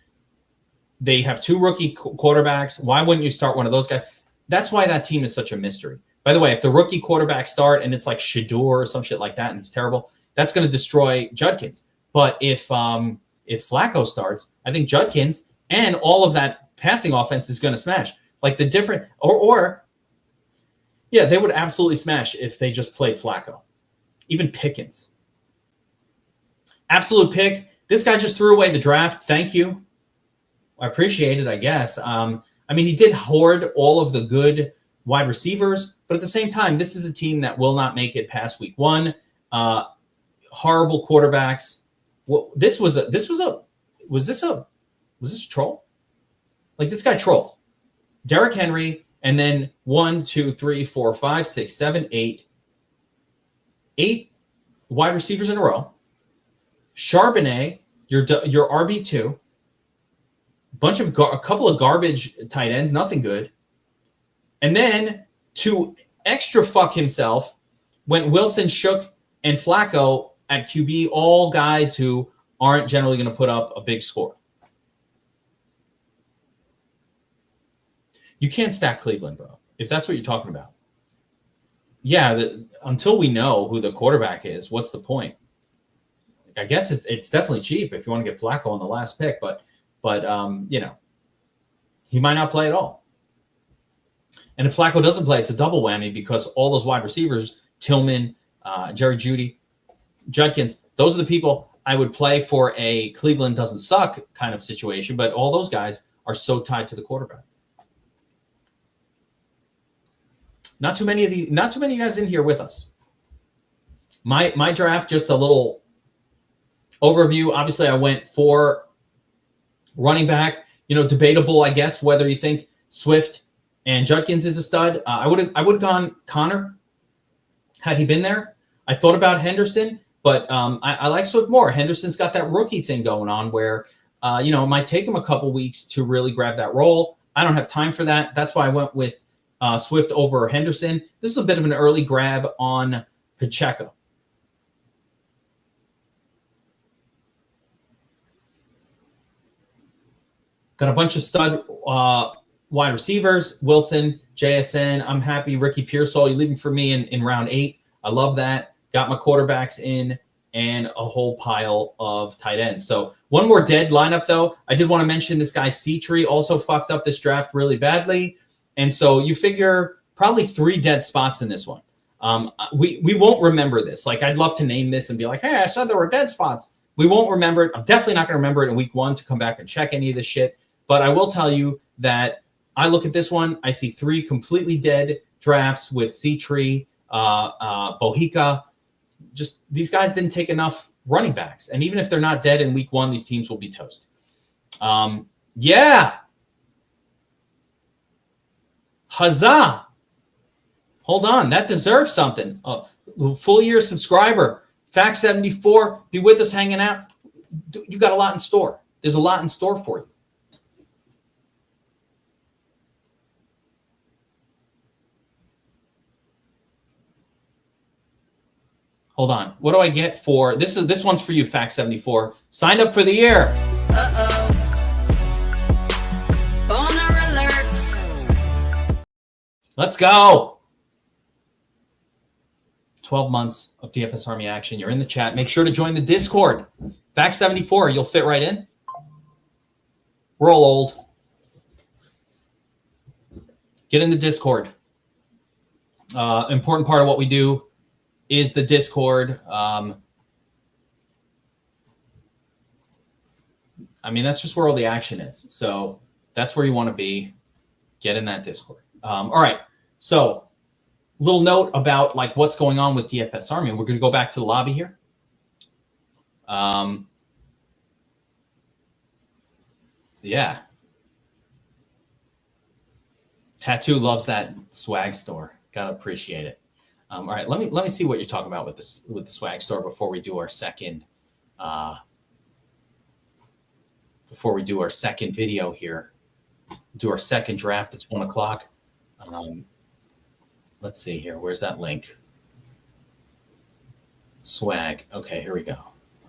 Speaker 1: they have 2 rookie quarterbacks. Why wouldn't you start one of those guys? That's why that team is such a mystery. By the way, if the rookie quarterbacks start and it's like Shador or some shit like that and it's terrible, that's going to destroy Judkins. But if Flacco starts, I think Judkins and all of that passing offense is going to smash. Like the different yeah, they would absolutely smash if they just played Flacco. Even Pickens. Absolute pick. This guy just threw away the draft. Thank you. I appreciate it, I guess. I mean, he did hoard all of the good wide receivers, but at the same time, this is a team that will not make it past week 1. Horrible quarterbacks. Well, was this a troll? Like this guy trolled. Derrick Henry, and then 1, 2, 3, 4, 5, 6, 7, 8 wide receivers in a row. Charbonnet, your RB2. A couple of garbage tight ends, nothing good. And then to extra fuck himself, went Wilson, Shook, and Flacco at QB, all guys who aren't generally going to put up a big score. You can't stack Cleveland, bro, if that's what you're talking about. Yeah, until we know who the quarterback is, what's the point? I guess it's definitely cheap if you want to get Flacco on the last pick, but he might not play at all. And if Flacco doesn't play, it's a double whammy because all those wide receivers, Tillman, Jerry Jeudy, Judkins, those are the people I would play for a Cleveland doesn't suck kind of situation, but all those guys are so tied to the quarterback. Not too many guys in here with us. My draft, just a little overview. Obviously, I went for running back. Debatable, I guess, whether you think Swift and Judkins is a stud. I would have gone Connor had he been there. I thought about Henderson, but I like Swift more. Henderson's got that rookie thing going on where it might take him a couple weeks to really grab that role. I don't have time for that. That's why I went with Swift over Henderson. This is a bit of an early grab on Pacheco. Got a bunch of stud wide receivers. Wilson, JSN. I'm happy. Ricky Pearsall, you leaving for me in round 8. I love that. Got my quarterbacks in and a whole pile of tight ends. So one more dead lineup, though. I did want to mention this guy, C-Tree, also fucked up this draft really badly. And so you figure probably 3 dead spots in this one. We won't remember this. Like, I'd love to name this and be like, hey, I said there were dead spots. We won't remember it. I'm definitely not going to remember it in week 1 to come back and check any of this shit. But I will tell you that I look at this one. I see 3 completely dead drafts with C-Tree, Bohica. Just these guys didn't take enough running backs. And even if they're not dead in week 1, these teams will be toast. Yeah. Huzzah. Hold on. That deserves something. Full year subscriber. Fact74. Be with us hanging out. You got a lot in store. There's a lot in store for you. Hold on. What do I get for this? This one's for you, Fact74. Signed up for the year. Boner alert. Let's go. 12 months of DFS Army action. You're in the chat. Make sure to join the Discord. Fact74, you'll fit right in. We're all old. Get in the Discord. Important part of what we do is the Discord. I mean, that's just where all the action is. So that's where you want to be. Get in that Discord. All right. So little note about like what's going on with DFS Army. We're going to go back to the lobby here. Yeah. Tattoo loves that swag store. Gotta appreciate it. All right, let me see what you're talking about with the swag store before we do our second video here. Do our second draft. It's 1 o'clock. Let's see here. Where's that link? Swag. Okay, here we go.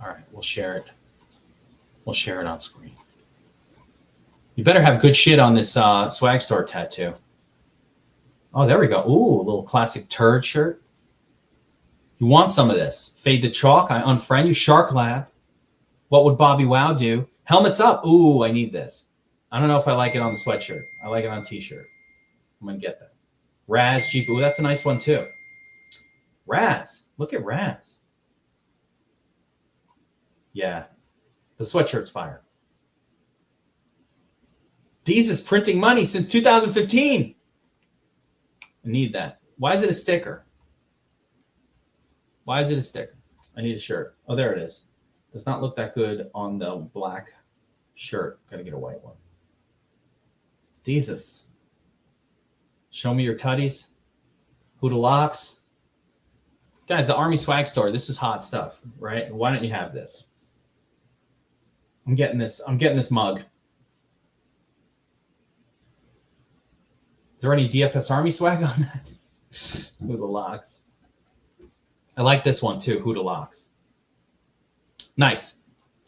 Speaker 1: All right, we'll share it. We'll share it on screen. You better have good shit on this swag store tattoo. Oh, there we go. Ooh, a little classic turd shirt. You want some of this? Fade to chalk. I unfriend you. Shark Lab. What would Bobby Wow do? Helmets up. Ooh, I need this. I don't know if I like it on the sweatshirt. I like it on t-shirt. I'm going to get that. Raz Jeep. Ooh, that's a nice one too. Raz. Look at Raz. Yeah. The sweatshirt's fire. Deez is printing money since 2015. I need that. Why is it a sticker? Why is it a sticker? I need a shirt. Oh, there it is. Does not look that good on the black shirt. Got to get a white one. Jesus. Show me your tutties. Hoodalocks. Guys, the Army swag store. This is hot stuff, right? Why don't you have this? I'm getting this mug. Is there any DFS Army swag on that? Hoodalocks. I like this one too, Hoodalocks. Nice.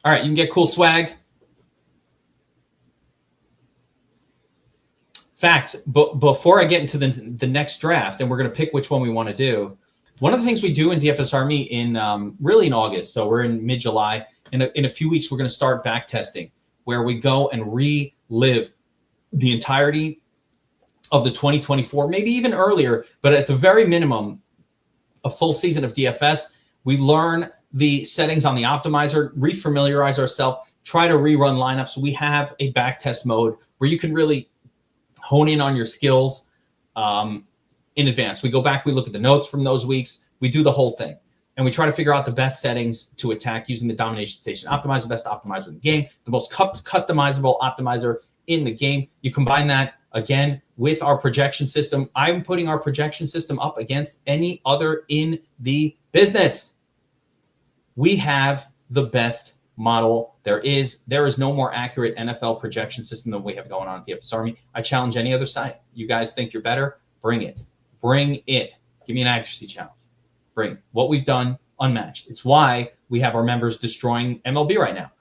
Speaker 1: All right, you can get cool swag. Facts. But before I get into the next draft, and we're going to pick which one we want to do, one of the things we do in DFS Army really in August, so we're in mid-July, in a few weeks we're going to start back testing, where we go and relive the entirety of the 2024, maybe even earlier, but at the very minimum, a full season of DFS. We learn the settings on the optimizer, refamiliarize ourselves, try to rerun lineups. We have a back test mode where you can really hone in on your skills in advance. We go back, we look at the notes from those weeks, we do the whole thing. And we try to figure out the best settings to attack using the domination station optimizer, best optimizer in the game, the most customizable optimizer in the game. You combine that, again, with our projection system. I'm putting our projection system up against any other in the business. We have the best model there is. There is no more accurate NFL projection system than we have going on at DFS Army. I challenge any other site. You guys think you're better? Bring it. Bring it. Give me an accuracy challenge. Bring what we've done unmatched. It's why we have our members destroying MLB right now,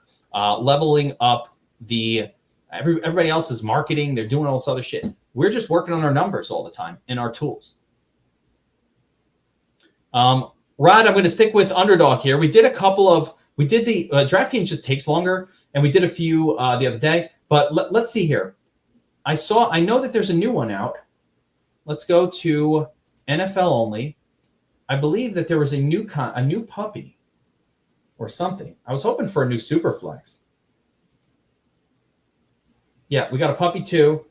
Speaker 1: leveling up everybody else is marketing. They're doing all this other shit. We're just working on our numbers all the time and our tools. Rod, I'm going to stick with underdog here. We did the DraftKings just takes longer, and we did a few the other day. But let's see here. I know that there's a new one out. Let's go to NFL only. I believe that there was a new puppy or something. I was hoping for a new Superflex. Yeah, we got a puppy too.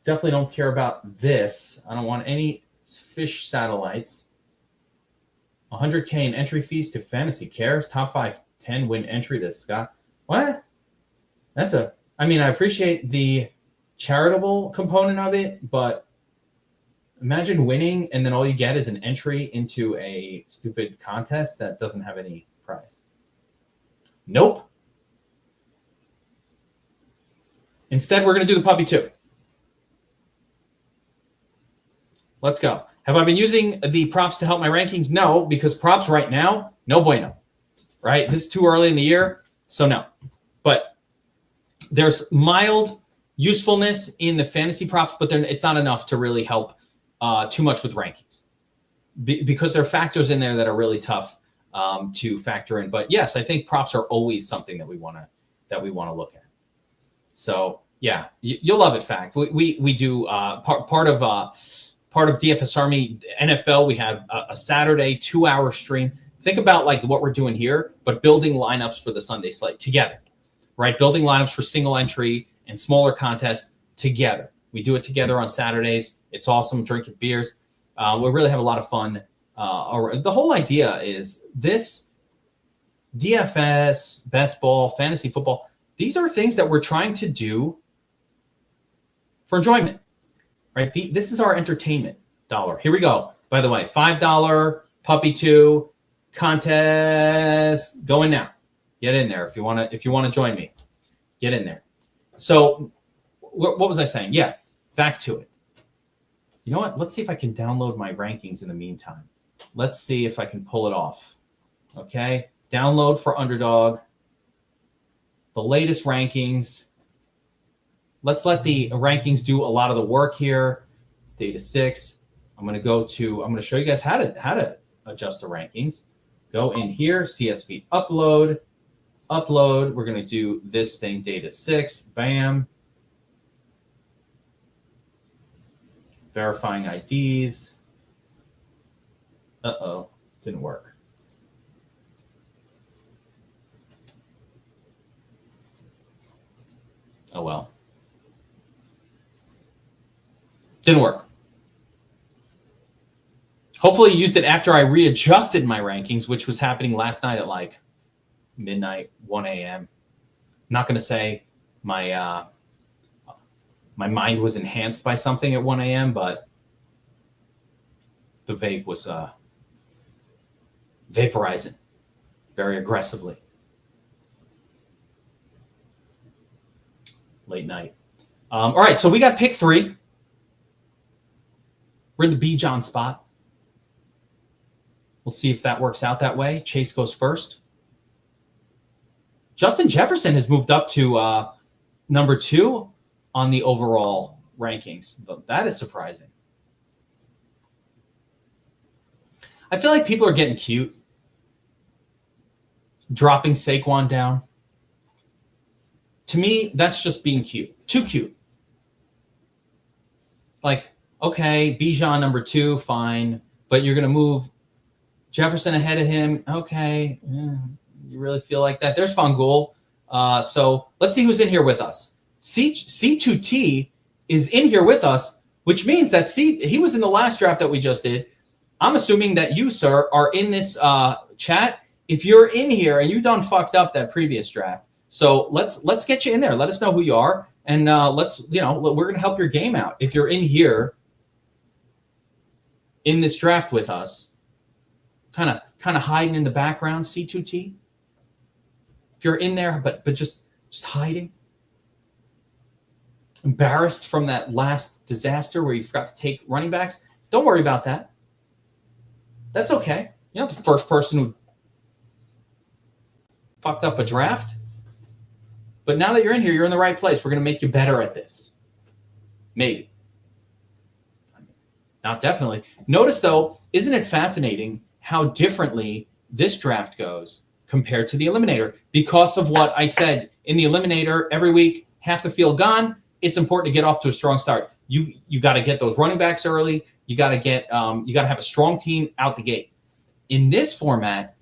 Speaker 1: Definitely don't care about this. I don't want any fish satellites. 100K in entry fees to Fantasy Cares. Top 5-10 win entry to Scott. What? I appreciate the charitable component of it, but imagine winning and then all you get is an entry into a stupid contest that doesn't have any prize. Nope. Instead, we're going to do the puppy too. Let's go. Have I been using the props to help my rankings? No, because props right now, no bueno. Right? This is too early in the year, so no. But there's mild usefulness in the fantasy props, but it's not enough to really help too much with rankings because there are factors in there that are really tough to factor in. But yes, I think props are always something that we want to look at. So yeah, you'll love it. Fact, we do part of DFS Army NFL. We have a Saturday 2-hour stream. Think about like what we're doing here, but building lineups for the Sunday slate together, right? Building lineups for single entry and smaller contests together. We do it together on Saturdays. It's awesome. Drinking beers. We really have a lot of fun. The whole idea is this DFS, best ball, fantasy football. These are things that we're trying to do for enjoyment. right? This is our entertainment dollar. Here we go. By the way, $5 puppy 2 contest going now. Get in there if you want to join me. Get in there. So what was I saying? Yeah, back to it. You know what? Let's see if I can download my rankings in the meantime. Let's see if I can pull it off. Okay, download for Underdog. The latest rankings. Let's let the rankings do a lot of the work here. Data 6. I'm going to show you guys how to adjust the rankings. Go in here, CSV upload. We're going to do this thing, data 6. Bam. Verifying IDs. Uh-oh, didn't work. Oh, well. Didn't work. Hopefully you used it after I readjusted my rankings, which was happening last night at like midnight, 1 a.m. I'm not going to say my mind was enhanced by something at 1 a.m., but the vape was vaporizing very aggressively. Late night. All right, so we got pick 3. We're in the B. John spot. We'll see if that works out that way. Chase goes first. Justin Jefferson has moved up to number 2 on the overall rankings. That is surprising. I feel like people are getting cute. Dropping Saquon down. To me, that's just being cute. Too cute. Like, okay, Bijan number 2, fine. But you're going to move Jefferson ahead of him. Okay. You really feel like that? There's Fangul. So let's see who's in here with us. C2T is in here with us, which means that he was in the last draft that we just did. I'm assuming that you, sir, are in this chat. If you're in here and you done fucked up that previous draft, so let's get you in there. Let us know who you are, and we're gonna help your game out. If you're in here in this draft with us, kind of hiding in the background, C2T. If you're in there, but just hiding, embarrassed from that last disaster where you forgot to take running backs, don't worry about that. That's okay. You're not the first person who fucked up a draft. But now that you're in here, you're in the right place. We're going to make you better at this. Maybe. Not definitely. Notice, though, isn't it fascinating how differently this draft goes compared to the Eliminator? Because of what I said in the Eliminator, every week, half the field gone. It's important to get off to a strong start. You got to get those running backs early. You got to have a strong team out the gate. In this format,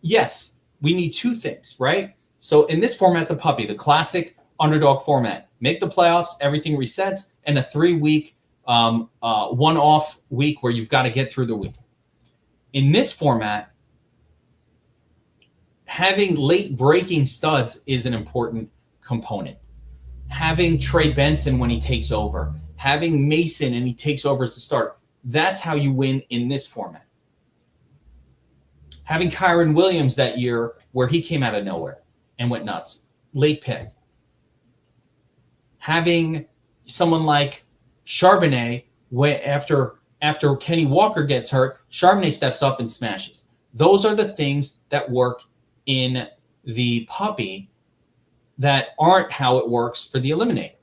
Speaker 1: yes, we need 2 things, right? So in this format, the puppy, the classic underdog format, make the playoffs, everything resets, and a 3-week one-off week where you've got to get through the week. In this format, having late breaking studs is an important component. Having Trey Benson when he takes over, having Mason and he takes over as the starter, that's how you win in this format. Having Kyron Williams that year where he came out of nowhere and went nuts, late pick. Having someone like Charbonnet, where after Kenny Walker gets hurt, Charbonnet steps up and smashes. Those are the things that work in the puppy that aren't how it works for the Eliminator.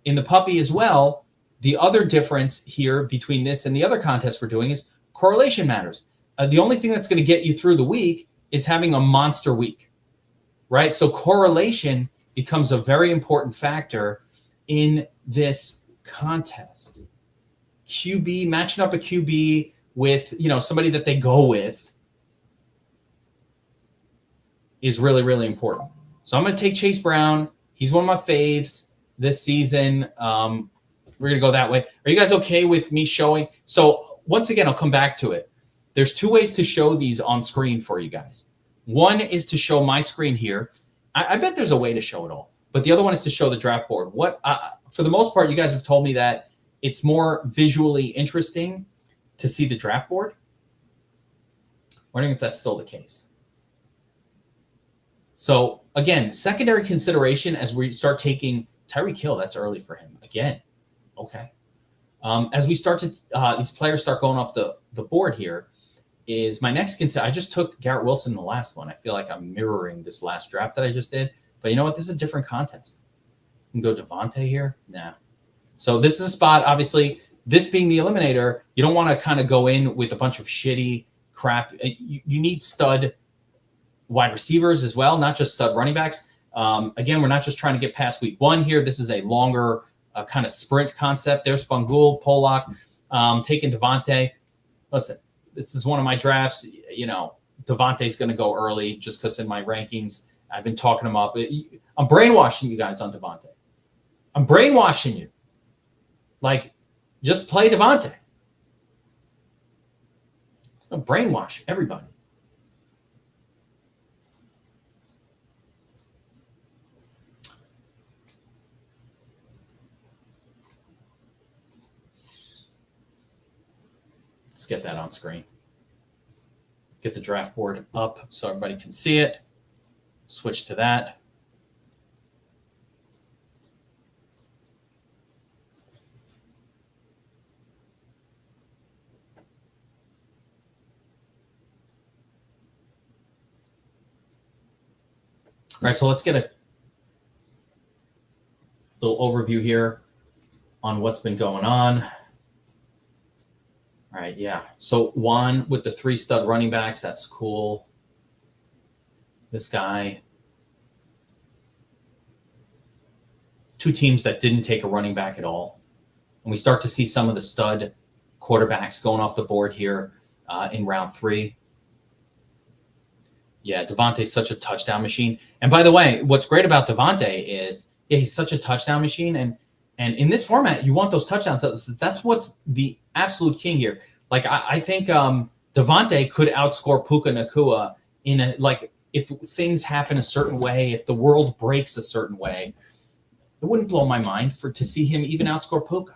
Speaker 1: In the puppy as well, the other difference here between this and the other contests we're doing is correlation matters. The only thing that's going to get you through the week is having a monster week, right? So correlation becomes a very important factor in this contest. QB, matching up a QB with, somebody that they go with is really, really important. So I'm going to take Chase Brown. He's one of my faves this season. We're going to go that way. Are you guys okay with me showing? So once again, I'll come back to it. There's 2 ways to show these on screen for you guys. One is to show my screen here. I bet there's a way to show it all. But the other one is to show the draft board. For the most part, you guys have told me that it's more visually interesting to see the draft board. Wondering if that's still the case. So again, secondary consideration as we start taking Tyreek Hill, that's early for him. Again, okay. As we start to, these players start going off the board here, is my next consider. I just took Garrett Wilson in the last one. I feel like I'm mirroring this last draft that I just did. But you know what? This is a different contest. You can go Devontae here. Nah. So this is a spot, obviously, this being the Eliminator, you don't want to kind of go in with a bunch of shitty crap. You need stud wide receivers as well, not just stud running backs. Again, we're not just trying to get past week 1 here. This is a longer kind of sprint concept. There's Fangul, Pollock, taking Devontae. Listen, this is one of my drafts. You know, Devontae's going to go early just because in my rankings, I've been talking him up. I'm brainwashing you guys on Devontae. I'm brainwashing you. Like, just play Devontae. I'm brainwash everybody. Let's get that on screen. Get the draft board up so everybody can see it. Switch to that. All right, so let's get a little overview here on what's been going on. All right, yeah. So Juan with the 3 stud running backs, that's cool. This guy. 2 teams that didn't take a running back at all. And we start to see some of the stud quarterbacks going off the board here in round 3. Yeah, Devontae's such a touchdown machine. And by the way, what's great about Devontae is he's such a touchdown machine. And in this format, you want those touchdowns. That's what's the absolute king here. Like, I think Devontae could outscore Puka Nacua in a, like, if things happen a certain way, if the world breaks a certain way, it wouldn't blow my mind to see him even outscore Puka.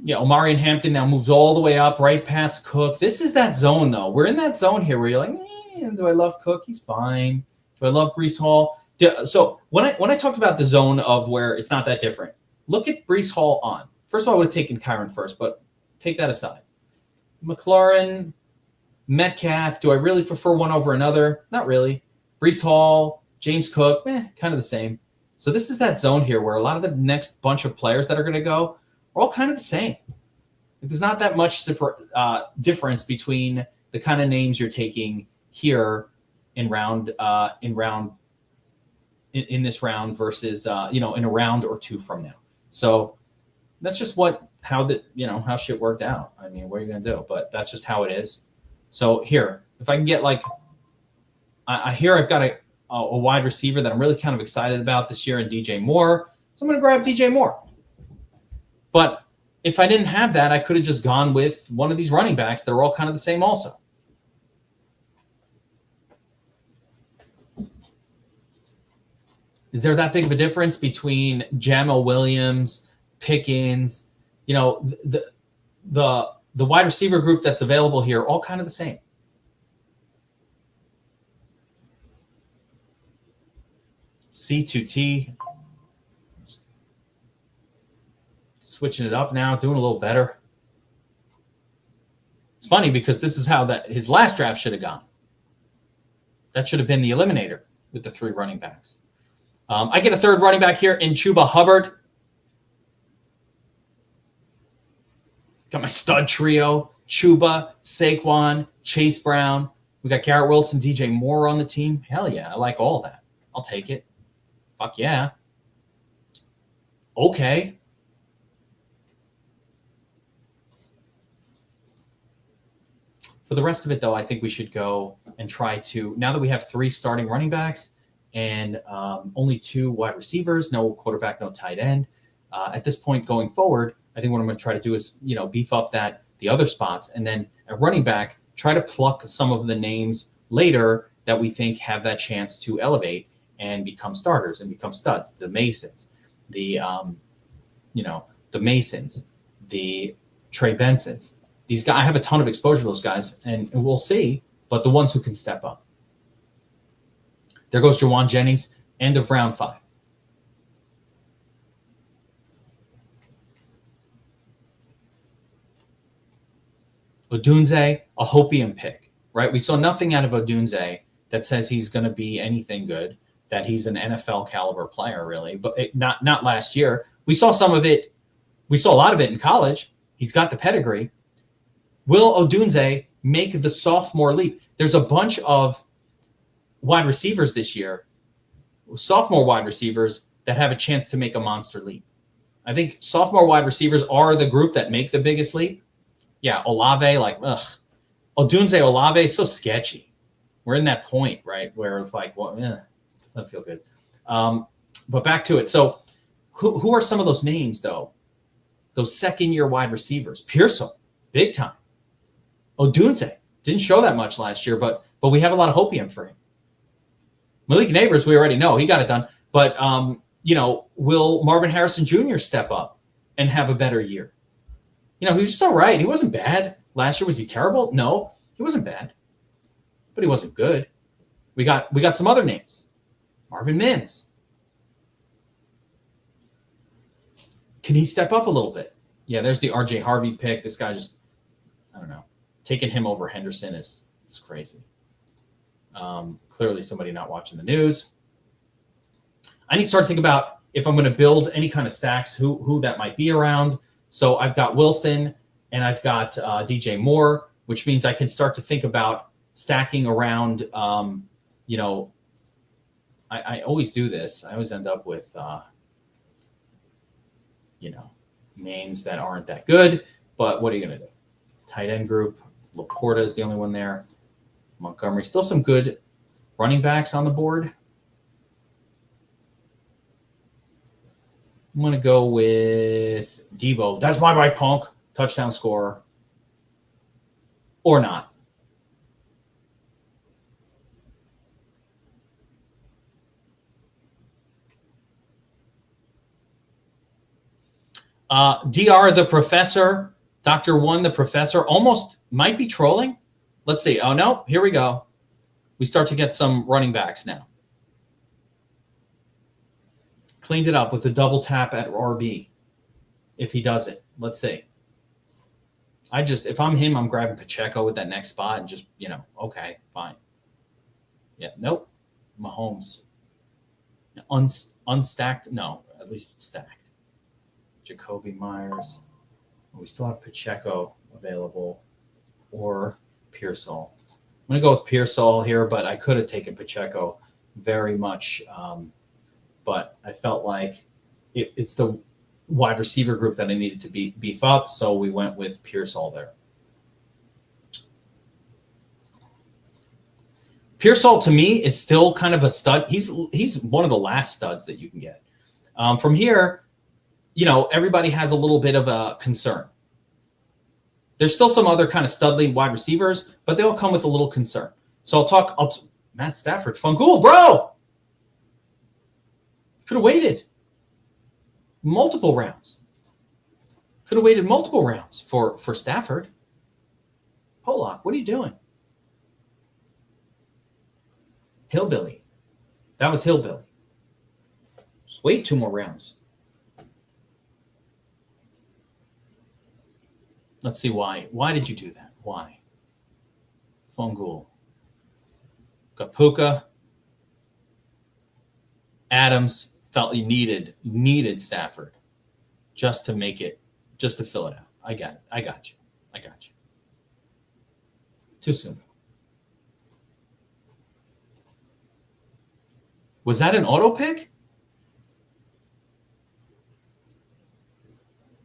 Speaker 1: Yeah, Omarion Hampton now moves all the way up right past Cook. This is that zone, though. We're in that zone here where you're like, do I love Cook? He's fine. Do I love Breece Hall? So when I talked about the zone of where it's not that different, look at Breece Hall on. First of all, I would have taken Kyron first, but take that aside. McLaurin, Metcalf, do I really prefer one over another? Not really. Breece Hall, James Cook, kind of the same. So this is that zone here where a lot of the next bunch of players that are going to go are all kind of the same. There's not that much difference between the kind of names you're taking here in this round versus in a round or 2 from now. So that's just how shit worked out. I mean, what are you gonna do? But that's just how it is. So here, if I can get like, I've got a wide receiver that I'm really kind of excited about this year in DJ Moore. So I'm gonna grab DJ Moore. But if I didn't have that, I could have just gone with one of these running backs that are all kind of the same also. Is there that big of a difference between Jamal Williams, Pickens, the wide receiver group that's available here, all kind of the same? C2T. Switching it up now, doing a little better. It's funny because this is how his last draft should have gone. That should have been the Eliminator with the 3 running backs. I get a 3rd running back here in Chuba Hubbard. Got my stud trio, Chuba, Saquon, Chase Brown. We got Garrett Wilson, DJ Moore on the team. Hell yeah, I like all that. I'll take it. Fuck yeah. Okay. For the rest of it, though, I think we should go and try to, now that we have 3 starting running backs and only 2 wide receivers, no quarterback, no tight end, at this point going forward, I think what I'm going to try to do is, beef up the other spots. And then at running back, try to pluck some of the names later that we think have that chance to elevate. and become starters and become studs. The Masons, the Masons, the Trey Bensons. These guys, I have a ton of exposure to those guys, and we'll see. But the ones who can step up. There goes Jawan Jennings, end of round 5. Odunze, a Hopium pick, right? We saw nothing out of Odunze that says he's going to be anything good, that he's an NFL caliber player, really. But not last year. We saw some of it. We saw a lot of it in college. He's got the pedigree. Will Odunze make the sophomore leap? There's a bunch of wide receivers this year, sophomore wide receivers, that have a chance to make a monster leap. I think sophomore wide receivers are the group that make the biggest leap. Yeah, Olave, Odunze, Olave, so sketchy. We're in that point, right, where it's like, well, doesn't feel good. But back to it. So who are some of those names, though? Those second-year wide receivers. Pearsall, big time. Odunze, didn't show that much last year, but we have a lot of hopium for him. Malik Neighbors, we already know. He got it done. But, will Marvin Harrison Jr. step up and have a better year? He was just all right. He wasn't bad. Last year, was he terrible? No, he wasn't bad. But he wasn't good. We got some other names. Marvin Mims. Can he step up a little bit? Yeah, there's the RJ Harvey pick. This guy just, I don't know. Taking him over Henderson is crazy. Clearly somebody not watching the news. I need to start thinking about if I'm going to build any kind of stacks, who that might be around. So I've got Wilson and I've got DJ Moore, which means I can start to think about stacking around, I always do this. I always end up with, names that aren't that good. But what are you going to do? Tight end group. Laporta is the only one there. Montgomery. Still some good running backs on the board. I'm going to go with Debo. That's my right, punk. Touchdown scorer. Or not. DR the Professor. Dr. One the Professor almost might be trolling. Let's see. Oh, no. Here we go. We start to get some running backs now. Cleaned it up with the double tap at RB. If he does it. Let's see. If I'm him, I'm grabbing Pacheco with that next spot and just, okay, fine. Yeah, nope. Mahomes. Unstacked? No, at least it's stacked. Jacoby Myers. We still have Pacheco available or Pearsall. I'm going to go with Pearsall here, but I could have taken Pacheco very much. But I felt like it's the wide receiver group that I needed to beef up, so we went with Pearsall there. Pearsall, to me, is still kind of a stud. He's one of the last studs that you can get. From here, everybody has a little bit of a concern. There's still some other kind of studly wide receivers, but they all come with a little concern. So I'll talk Matt Stafford. Fungool, bro! Could have waited multiple rounds. Could have waited multiple rounds for Stafford. Pollock, what are you doing? Hillbilly. That was Hillbilly. Just wait 2 more rounds. Let's see why. Why did you do that? Why? Fungool. Kapuka. Adams felt you needed Stafford just to make it, just to fill it out. I got you. Too soon. Was that an auto pick?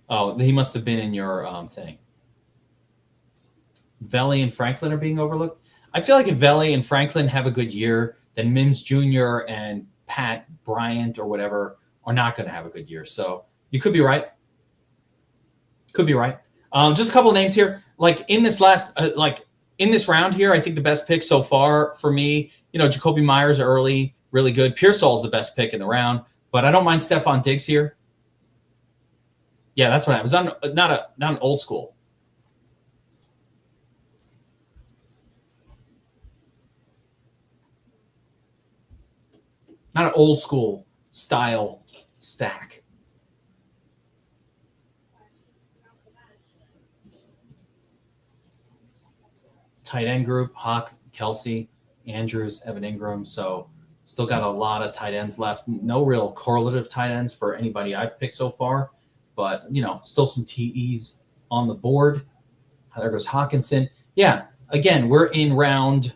Speaker 1: Oh, he must have been in your thing. Veli and Franklin are being overlooked. I feel like if Veli and Franklin have a good year, then Mims Jr. and Pat Bryant or whatever are not going to have a good year. So you could be right. Just a couple of names here. Like in this in this round here, I think the best pick so far for me, Jacoby Myers early, really good. Pearsall is the best pick in the round, but I don't mind Stephon Diggs here. Yeah, that's what I was on. Not an old school. Not an old school style stack. Tight end group, Hawk, Kelsey, Andrews, Evan Ingram. So still got a lot of tight ends left. No real correlative tight ends for anybody I've picked so far, but, still some TEs on the board. There goes Hawkinson. Yeah, again, we're in round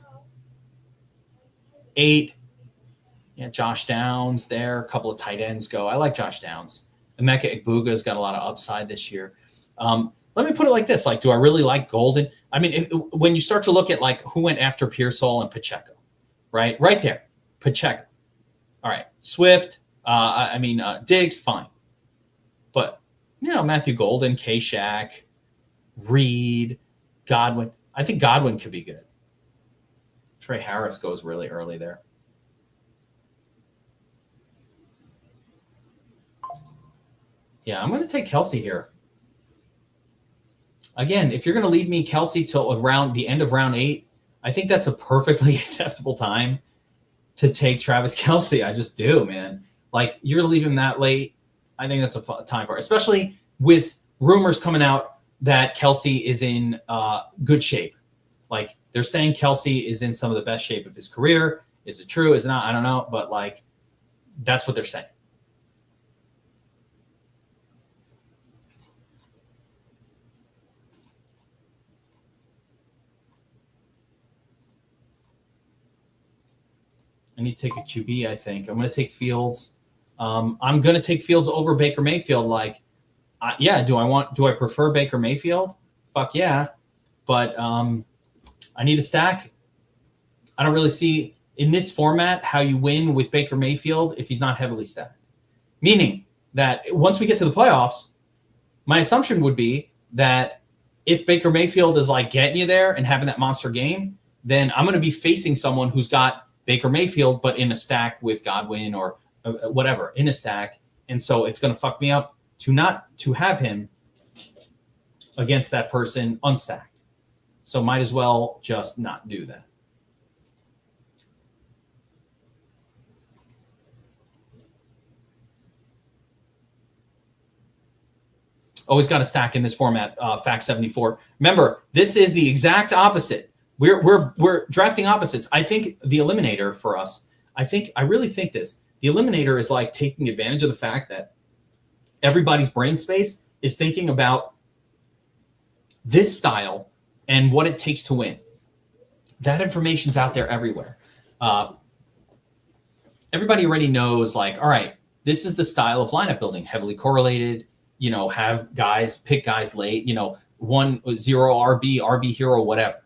Speaker 1: 8. Yeah, Josh Downs there. A couple of tight ends go. I like Josh Downs. Emeka Egbuka's got a lot of upside this year. Let me put it like this. Do I really like Golden? I mean, when you start to look at, who went after Pearsall and Pacheco, right? Right there, Pacheco. All right, Swift, Diggs, fine. But, Matthew Golden, K-Shack, Reed, Godwin. I think Godwin could be good. Trey Harris goes really early there. Yeah, I'm going to take Kelsey here. Again, if you're going to leave me Kelsey till around the end of round 8, I think that's a perfectly acceptable time to take Travis Kelsey. I just do, man. You're going to leave him that late. I think that's a time for it, especially with rumors coming out that Kelsey is in good shape. They're saying Kelsey is in some of the best shape of his career. Is it true? Is it not? I don't know. But that's what they're saying. I need to take a QB, I think. I'm going to take Fields. I'm going to take Fields over Baker Mayfield. Do I prefer Baker Mayfield? Fuck yeah. But I need a stack. I don't really see in this format how you win with Baker Mayfield if he's not heavily stacked. Meaning that once we get to the playoffs, my assumption would be that if Baker Mayfield is getting you there and having that monster game, then I'm going to be facing someone who's got Baker Mayfield, but in a stack with Godwin or whatever in a stack. And so it's going to fuck me up to have him against that person unstacked. So might as well just not do that. Always got a stack in this format, Fact 74. Remember, this is the exact opposite. We're drafting opposites. I think the Eliminator for us, I really think this. The Eliminator is taking advantage of the fact that everybody's brain space is thinking about this style and what it takes to win. That information's out there everywhere. Everybody already knows, all right, this is the style of lineup building, heavily correlated, have guys, pick guys late, 1-0 RB hero, whatever.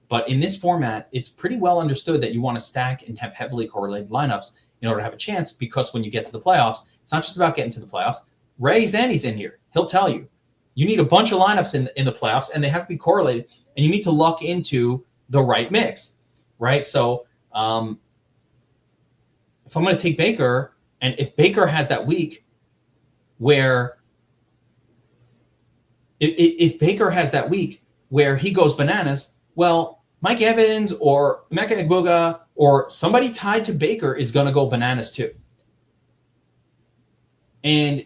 Speaker 1: But in this format, it's pretty well understood that you want to stack and have heavily correlated lineups in order to have a chance, because when you get to the playoffs, it's not just about getting to the playoffs. Ray Zanny's in here. He'll tell you. You need a bunch of lineups in the playoffs, and they have to be correlated, and you need to luck into the right mix, right? So if I'm going to take Baker, and if Baker has that week where if Baker has that week where he goes bananas, well, Mike Evans or Emeka Egbuka or somebody tied to Baker is going to go bananas too. And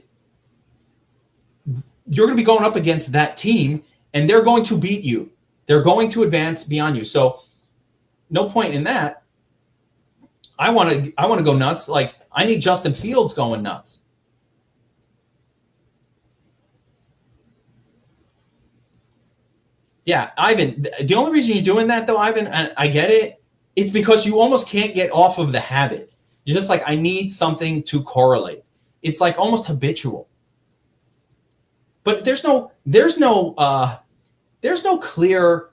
Speaker 1: you're going to be going up against that team, and they're going to beat you. They're going to advance beyond you. So no point in that. I want to go nuts. I need Justin Fields going nuts. Yeah, Ivan, the only reason you're doing that, though, Ivan, and I get it, it's because you almost can't get off of the habit. You're just I need something to correlate. It's almost habitual. But there's no clear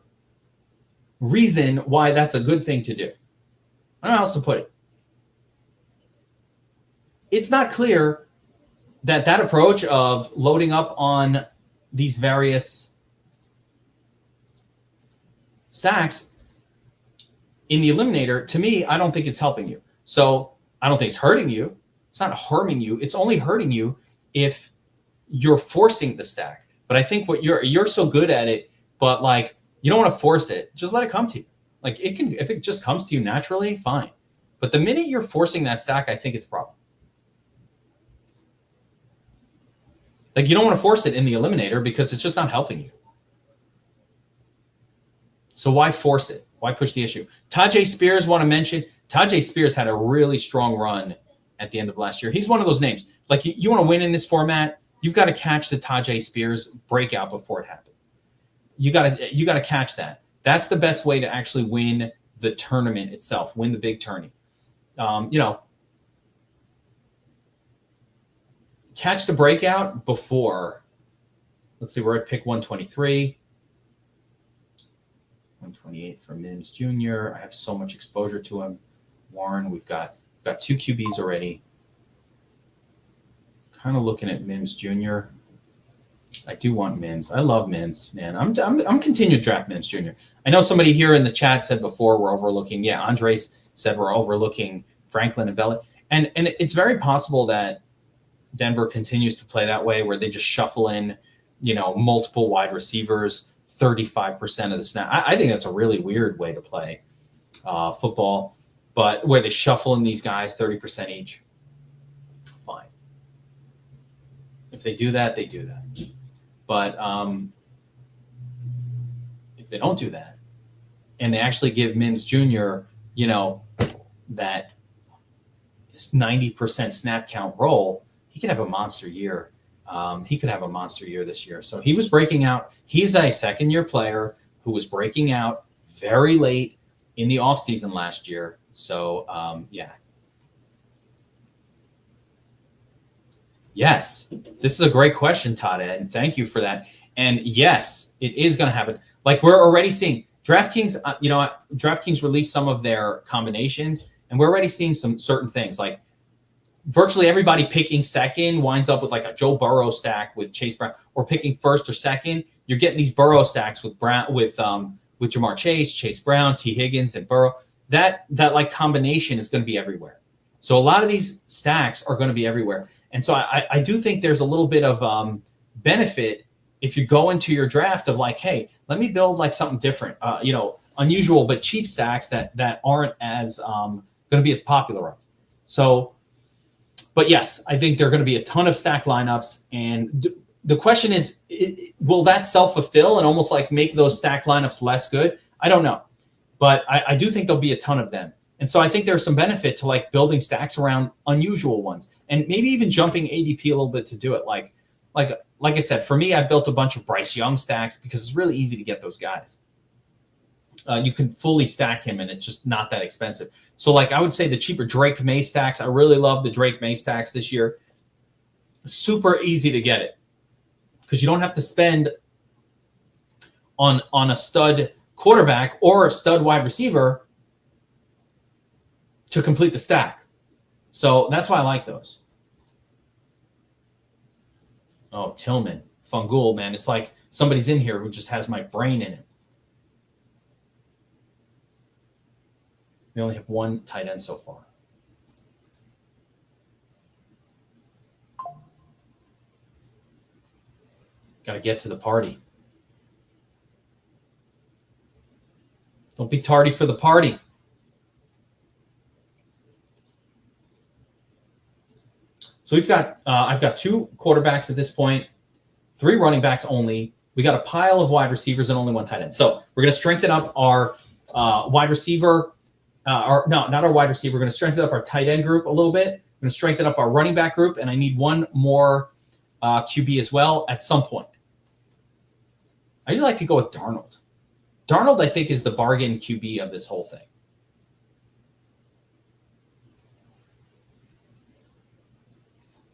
Speaker 1: reason why that's a good thing to do. I don't know how else to put it. It's not clear that approach of loading up on these various stacks in the Eliminator, to me, I don't think it's helping you. So I don't think it's hurting you. It's not harming you. It's only hurting you if you're forcing the stack. But I think what you're so good at it, but like you don't want to force it. Just let it come to you. Like it can, if it just comes to you naturally, fine. But the minute you're forcing that stack, I think it's a problem. Like you don't want to force it in the Eliminator because it's just not helping you. So why force it? Why push the issue? Tajay Spears, want to mention, Tajay Spears had a really strong run at the end of last year. He's one of those names. Like you want to win in this format, you've got to catch the Tajay Spears breakout before it happens. You got to catch that. That's the best way to actually win the tournament itself, win the big tourney. Catch the breakout before. Let's see, we're at pick 123. 128 for Mims Jr. I have so much exposure to him. Warren, we've got two QBs already. Kind of looking at Mims Jr. I do want Mims. I love Mims, man. I'm continuing to draft Mims Jr. I know somebody here in the chat said before we're overlooking. Yeah, Andres said we're overlooking Franklin and Bellick. And it's very possible that Denver continues to play that way where they just shuffle in, multiple wide receivers 35% of the snap. I think that's a really weird way to play football, but where they shuffle in these guys 30% each. Fine. If they do that, they do that. But if they don't do that and they actually give Mims Jr., that 90% snap count role, he could have a monster year. He could have a monster year this year. So he was breaking out. He's a second-year player who was breaking out very late in the offseason last year. So, yeah. Yes, this is a great question, Todd, and thank you for that. And yes, it is going to happen. Like we're already seeing DraftKings, DraftKings released some of their combinations, and we're already seeing some certain things. Like virtually everybody picking second winds up with like a Joe Burrow stack with Chase Brown, or picking first or second. You're getting these Burrow stacks with Jamar Chase, Chase Brown, T. Higgins, and Burrow. That like combination is going to be everywhere. So a lot of these stacks are going to be everywhere. And so I do think there's a little bit of benefit if you go into your draft of like, hey, let me build like something different, unusual but cheap stacks that aren't as going to be as popularized. So, but yes, I think there are going to be a ton of stack lineups. And the question is, will that self-fulfill and almost like make those stack lineups less good? I don't know. But I do think there'll be a ton of them. And so I think there's some benefit to like building stacks around unusual ones and maybe even jumping ADP a little bit to do it. Like I said, for me, I've built a bunch of Bryce Young stacks because it's really easy to get those guys. You can fully stack him and it's just not that expensive. So like I would say the cheaper Drake May stacks, I really love the Drake May stacks this year. Super easy to get it because you don't have to spend on a stud quarterback or a stud wide receiver to complete the stack. So that's why I like those. Oh, Tillman, Fungul, man. It's like somebody's in here who just has my brain in it. We only have one tight end so far. Got to get to the party. Don't be tardy for the party. So we've got, I've got two quarterbacks at this point, 3 running backs only. We got a pile of wide receivers and only 1 tight end. So we're going to strengthen up our wide receiver, not our wide receiver. We're going to strengthen up our tight end group a little bit. We're going to strengthen up our running back group, and I need one more QB as well at some point. I'd like to go with Darnold. Darnold, I think, is the bargain QB of this whole thing.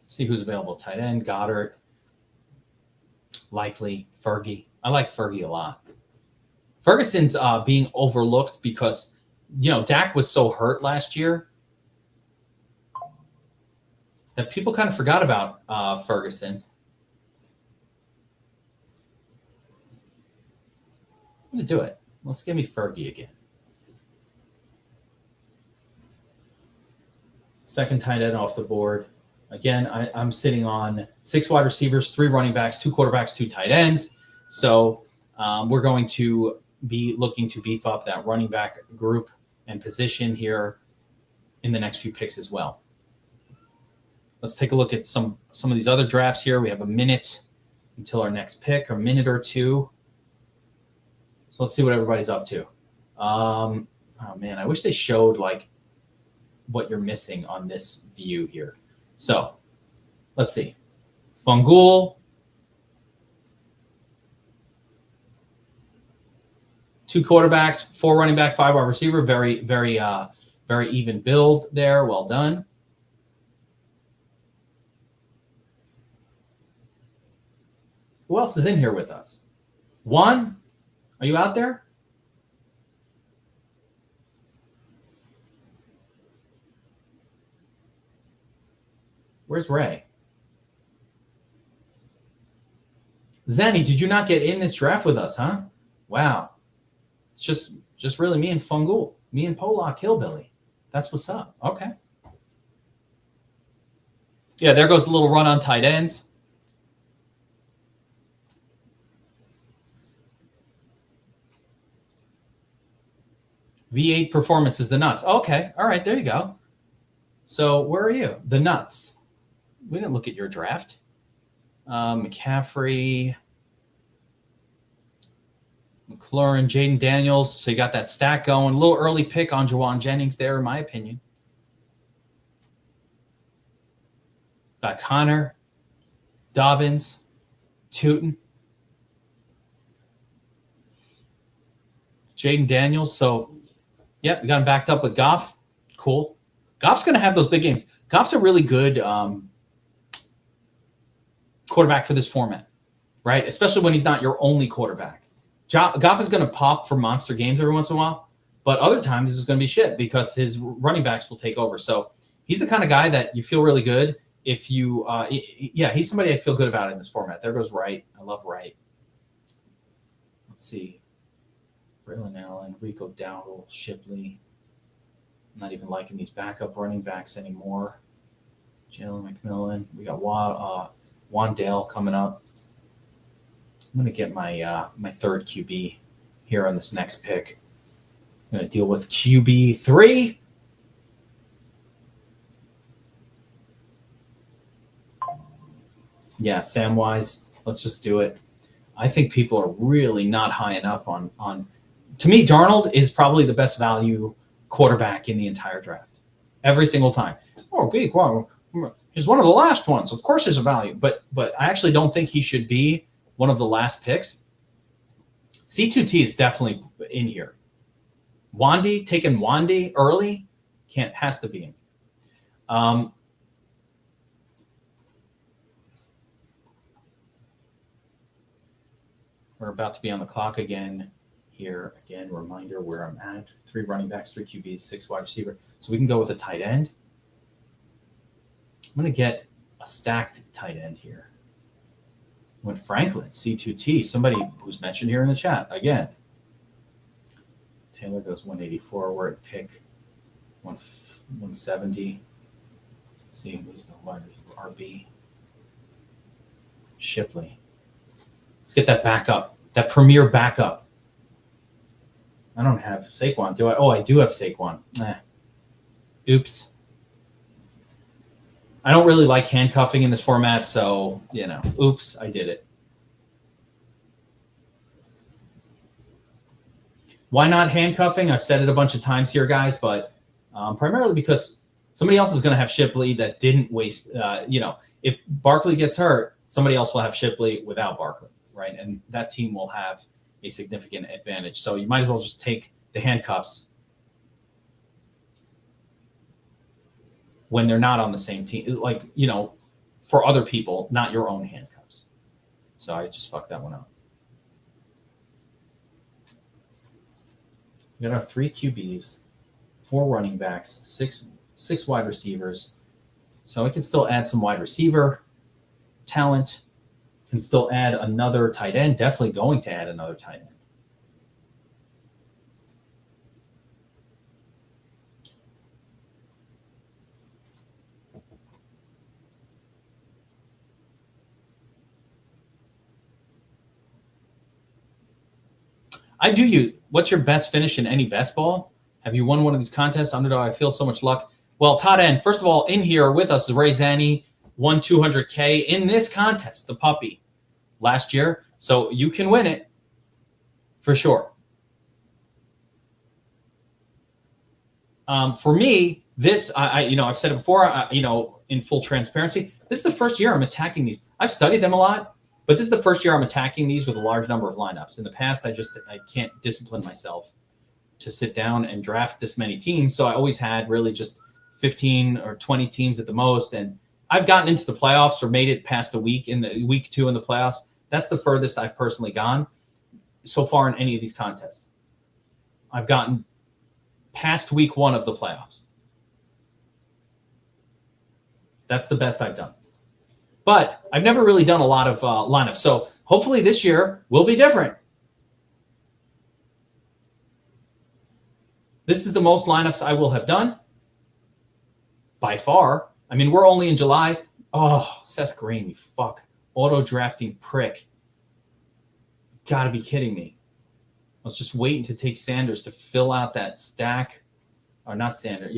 Speaker 1: See who's available. Tight end, Goddard, likely Fergie. I like Fergie a lot. Ferguson's being overlooked because, Dak was so hurt last year that people kind of forgot about Ferguson. I'm going to do it. Let's give me Fergie again. Second tight end off the board. Again, I'm sitting on 6 wide receivers, 3 running backs, 2 quarterbacks, 2 tight ends. So we're going to be looking to beef up that running back group and position here in the next few picks as well. Let's take a look at some of these other drafts here. We have a minute until our next pick, a minute or two. So let's see what everybody's up to. Oh man, I wish they showed like what you're missing on this view here. So let's see. Fungul. 2 quarterbacks, 4 running back, 5 wide receiver. Very, very even build there. Well done. Who else is in here with us? Juan, are you out there? Where's Ray? Zanny, did you not get in this draft with us, huh? Wow. It's just really me and Fungul. Me and Polak Hillbilly. That's what's up. Okay. Yeah, there goes a little run on tight ends. V8 performance is the nuts. Okay. All right. There you go. So where are you? The nuts. We didn't look at your draft. McCaffrey, McLaurin, Jaden Daniels. So you got that stack going. A little early pick on Juwan Jennings there, in my opinion. Got Connor, Dobbins, Tootin, Jaden Daniels. So, yep, we got him backed up with Goff. Cool. Goff's going to have those big games. Goff's a really good quarterback for this format, right? Especially when he's not your only quarterback. Goff is going to pop for monster games every once in a while, but other times this is going to be shit because his running backs will take over. So he's the kind of guy that you feel really good if you, he's somebody I feel good about in this format. There goes Wright. I love Wright. Let's see. Braylon Allen, Rico Dowdle, Shipley. I'm not even liking these backup running backs anymore. Jalen McMillan. We got Wandale coming up. I'm going to get my my third QB here on this next pick. I'm going to deal with QB 3. Yeah, Samwise. Let's just do it. I think people are really not high enough on. To me, Darnold is probably the best value quarterback in the entire draft. Every single time. Oh, Geek, wow. He's one of the last ones. Of course there's a value. But I actually don't think he should be one of the last picks. C2T is definitely in here. Wandy, taking Wandy early, has to be in. We're about to be on the clock again here. Again, reminder where I'm at. 3 running backs, 3 QBs, 6 wide receiver. So we can go with a tight end. I'm going to get a stacked tight end here. Went Franklin, C2T, somebody who's mentioned here in the chat. Again, Taylor goes 184. We're at pick 170. Let's see who's the wide receiver. RB. Shipley. Let's get that backup, that premier backup. I don't have Saquon, do I? Oh, I do have Saquon. Oops. I don't really like handcuffing in this format, so, oops, I did it. Why not handcuffing? I've said it a bunch of times here, guys, but primarily because somebody else is going to have Shipley that didn't waste, if Barkley gets hurt, somebody else will have Shipley without Barkley, right? And that team will have a significant advantage. So you might as well just take the handcuffs when they're not on the same team, like, for other people, not your own handcuffs. So I just fucked that one up. We got our 3 QBs, 4 running backs, 6 wide receivers. So I can still add some wide receiver talent, can still add another tight end, definitely going to add another tight end. I do you. What's your best finish in any best ball? Have you won one of these contests? Underdog, I feel so much luck. Well, Todd N, first of all, in here with us is Ray Zanny, won $200K in this contest, the puppy, last year. So you can win it for sure. For me, this, I've said it before, in full transparency, this is the first year I'm attacking these. I've studied them a lot, but this is the first year I'm attacking these with a large number of lineups. In the past, I can't discipline myself to sit down and draft this many teams. So I always had really just 15 or 20 teams at the most. And I've gotten into the playoffs or made it past the week 2 in the playoffs. That's the furthest I've personally gone so far in any of these contests. I've gotten past week 1 of the playoffs. That's the best I've done. But I've never really done a lot of lineups. So hopefully this year will be different. This is the most lineups I will have done by far. I mean, we're only in July. Oh, Seth Green, you fuck. Auto drafting prick. Gotta be kidding me. I was just waiting to take Sanders to fill out that stack. Or not Sanders,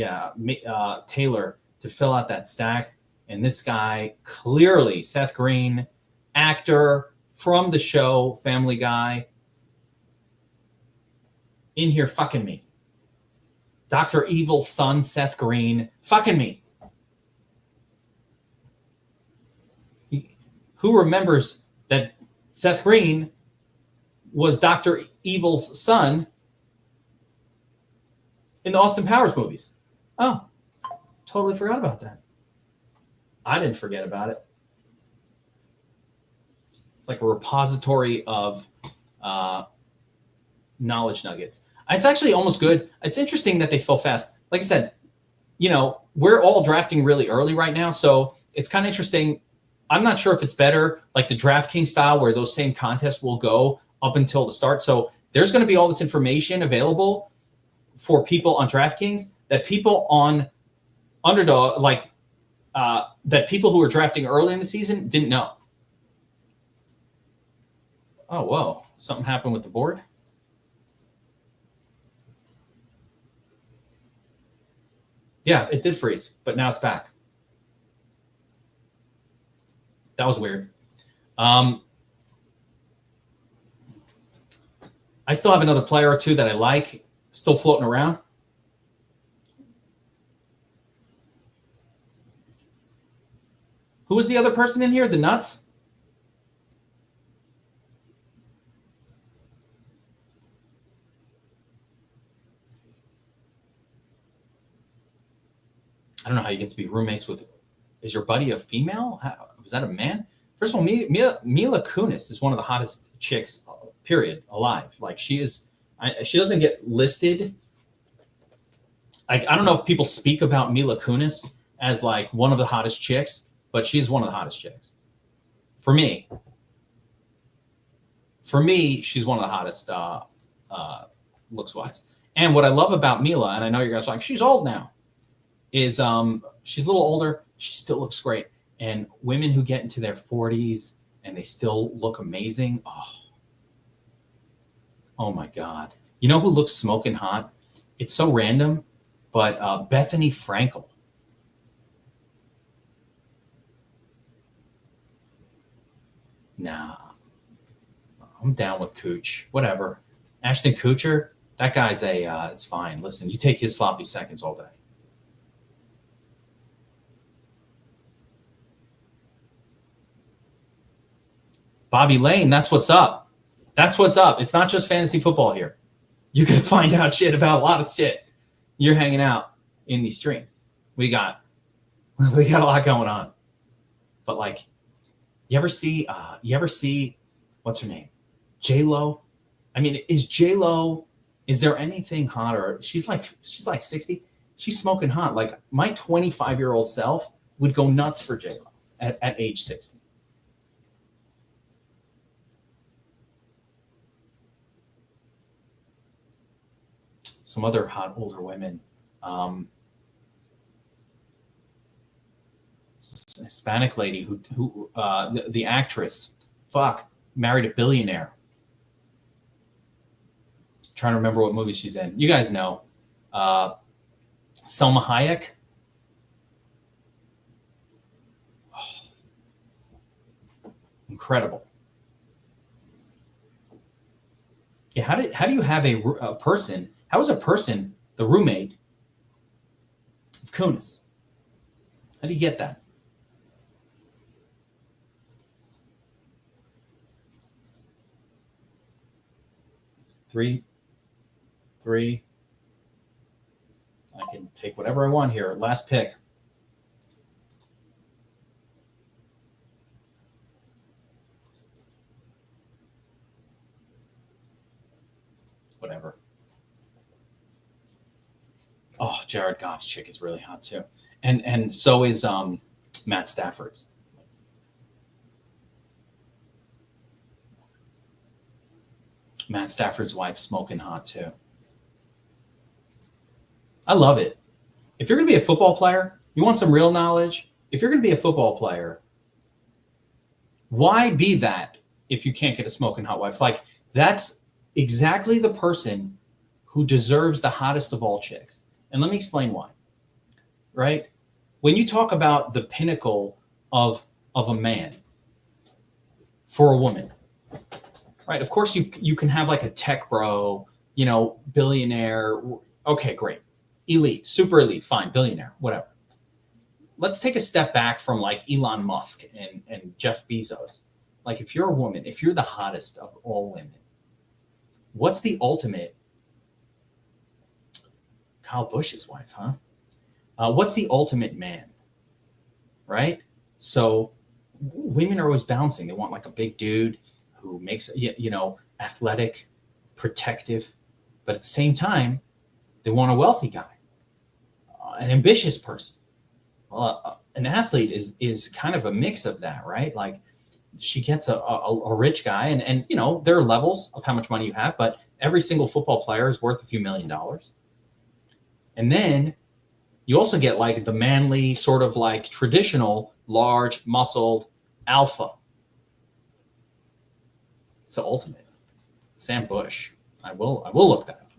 Speaker 1: Taylor to fill out that stack. And this guy, clearly, Seth Green, actor from the show, Family Guy, in here fucking me. Dr. Evil's son, Seth Green, fucking me. Who remembers that Seth Green was Dr. Evil's son in the Austin Powers movies? Oh, totally forgot about that. I didn't forget about it. It's like a repository of knowledge nuggets. It's actually almost good. It's interesting that they fill fast. Like I said, we're all drafting really early right now, so it's kind of interesting. I'm not sure if it's better, like the DraftKings style, where those same contests will go up until the start. So there's going to be all this information available for people on DraftKings that people on Underdog, that people who were drafting early in the season didn't know. Oh, whoa. Something happened with the board. Yeah, it did freeze, but now it's back. That was weird. I still have another player or two that I like, still floating around. Who was the other person in here? The Nuts? I don't know how you get to be roommates with. Is your buddy a female? Was that a man? First of all, Mila Kunis is one of the hottest chicks, period, alive. Like she is. She doesn't get listed. I don't know if people speak about Mila Kunis as like one of the hottest chicks, but she's one of the hottest chicks. For me, she's one of the hottest looks-wise. And what I love about Mila, and I know you guys are like, she's old now, is she's a little older. She still looks great. And women who get into their 40s and they still look amazing, oh my God. You know who looks smoking hot? It's so random, but Bethany Frankel. Nah, I'm down with Cooch. Whatever. Ashton Kutcher, that guy's it's fine. Listen, you take his sloppy seconds all day. Bobby Lane, that's what's up. That's what's up. It's not just fantasy football here. You can find out shit about a lot of shit. You're hanging out in these streams. We got a lot going on. But like, you ever see what's her name? J-Lo? I mean, is J-Lo, is there anything hotter? She's like 60. She's smoking hot. Like my 25-year-old self would go nuts for J-Lo at age 60. Some other hot older women. Hispanic lady who the actress, married a billionaire. trying to remember what movie she's in. You guys know. Selma Hayek. Oh, incredible. Yeah, how do you have a person? How is a person the roommate of Kunis? How do you get that? Three. I can take whatever I want here. Last pick. Whatever. Oh, Jared Goff's chick is really hot too. And so is Matt Stafford's. Matt Stafford's wife smoking hot too. I love it. If you're going to be a football player, you want some real knowledge. If you're going to be a football player, why be that if you can't get a smoking hot wife? Like, that's exactly the person who deserves the hottest of all chicks. And let me explain why. Right? When you talk about the pinnacle of a man for a woman, right? Of course, you can have like a tech bro, billionaire. Okay, great. Elite, super elite, fine, billionaire, whatever. Let's take a step back from like Elon Musk and Jeff Bezos. Like, if you're a woman, if you're the hottest of all women, what's the ultimate? Kyle Busch's wife, huh? What's the ultimate man, right? So women are always bouncing. They want like a big dude who makes, athletic, protective, but at the same time, they want a wealthy guy, an ambitious person. An athlete is kind of a mix of that, right? Like, she gets a rich guy, and there are levels of how much money you have, but every single football player is worth a few $1 million. And then you also get like the manly, sort of like traditional, large, muscled alpha. It's the ultimate. Sam Bush. I will look that up.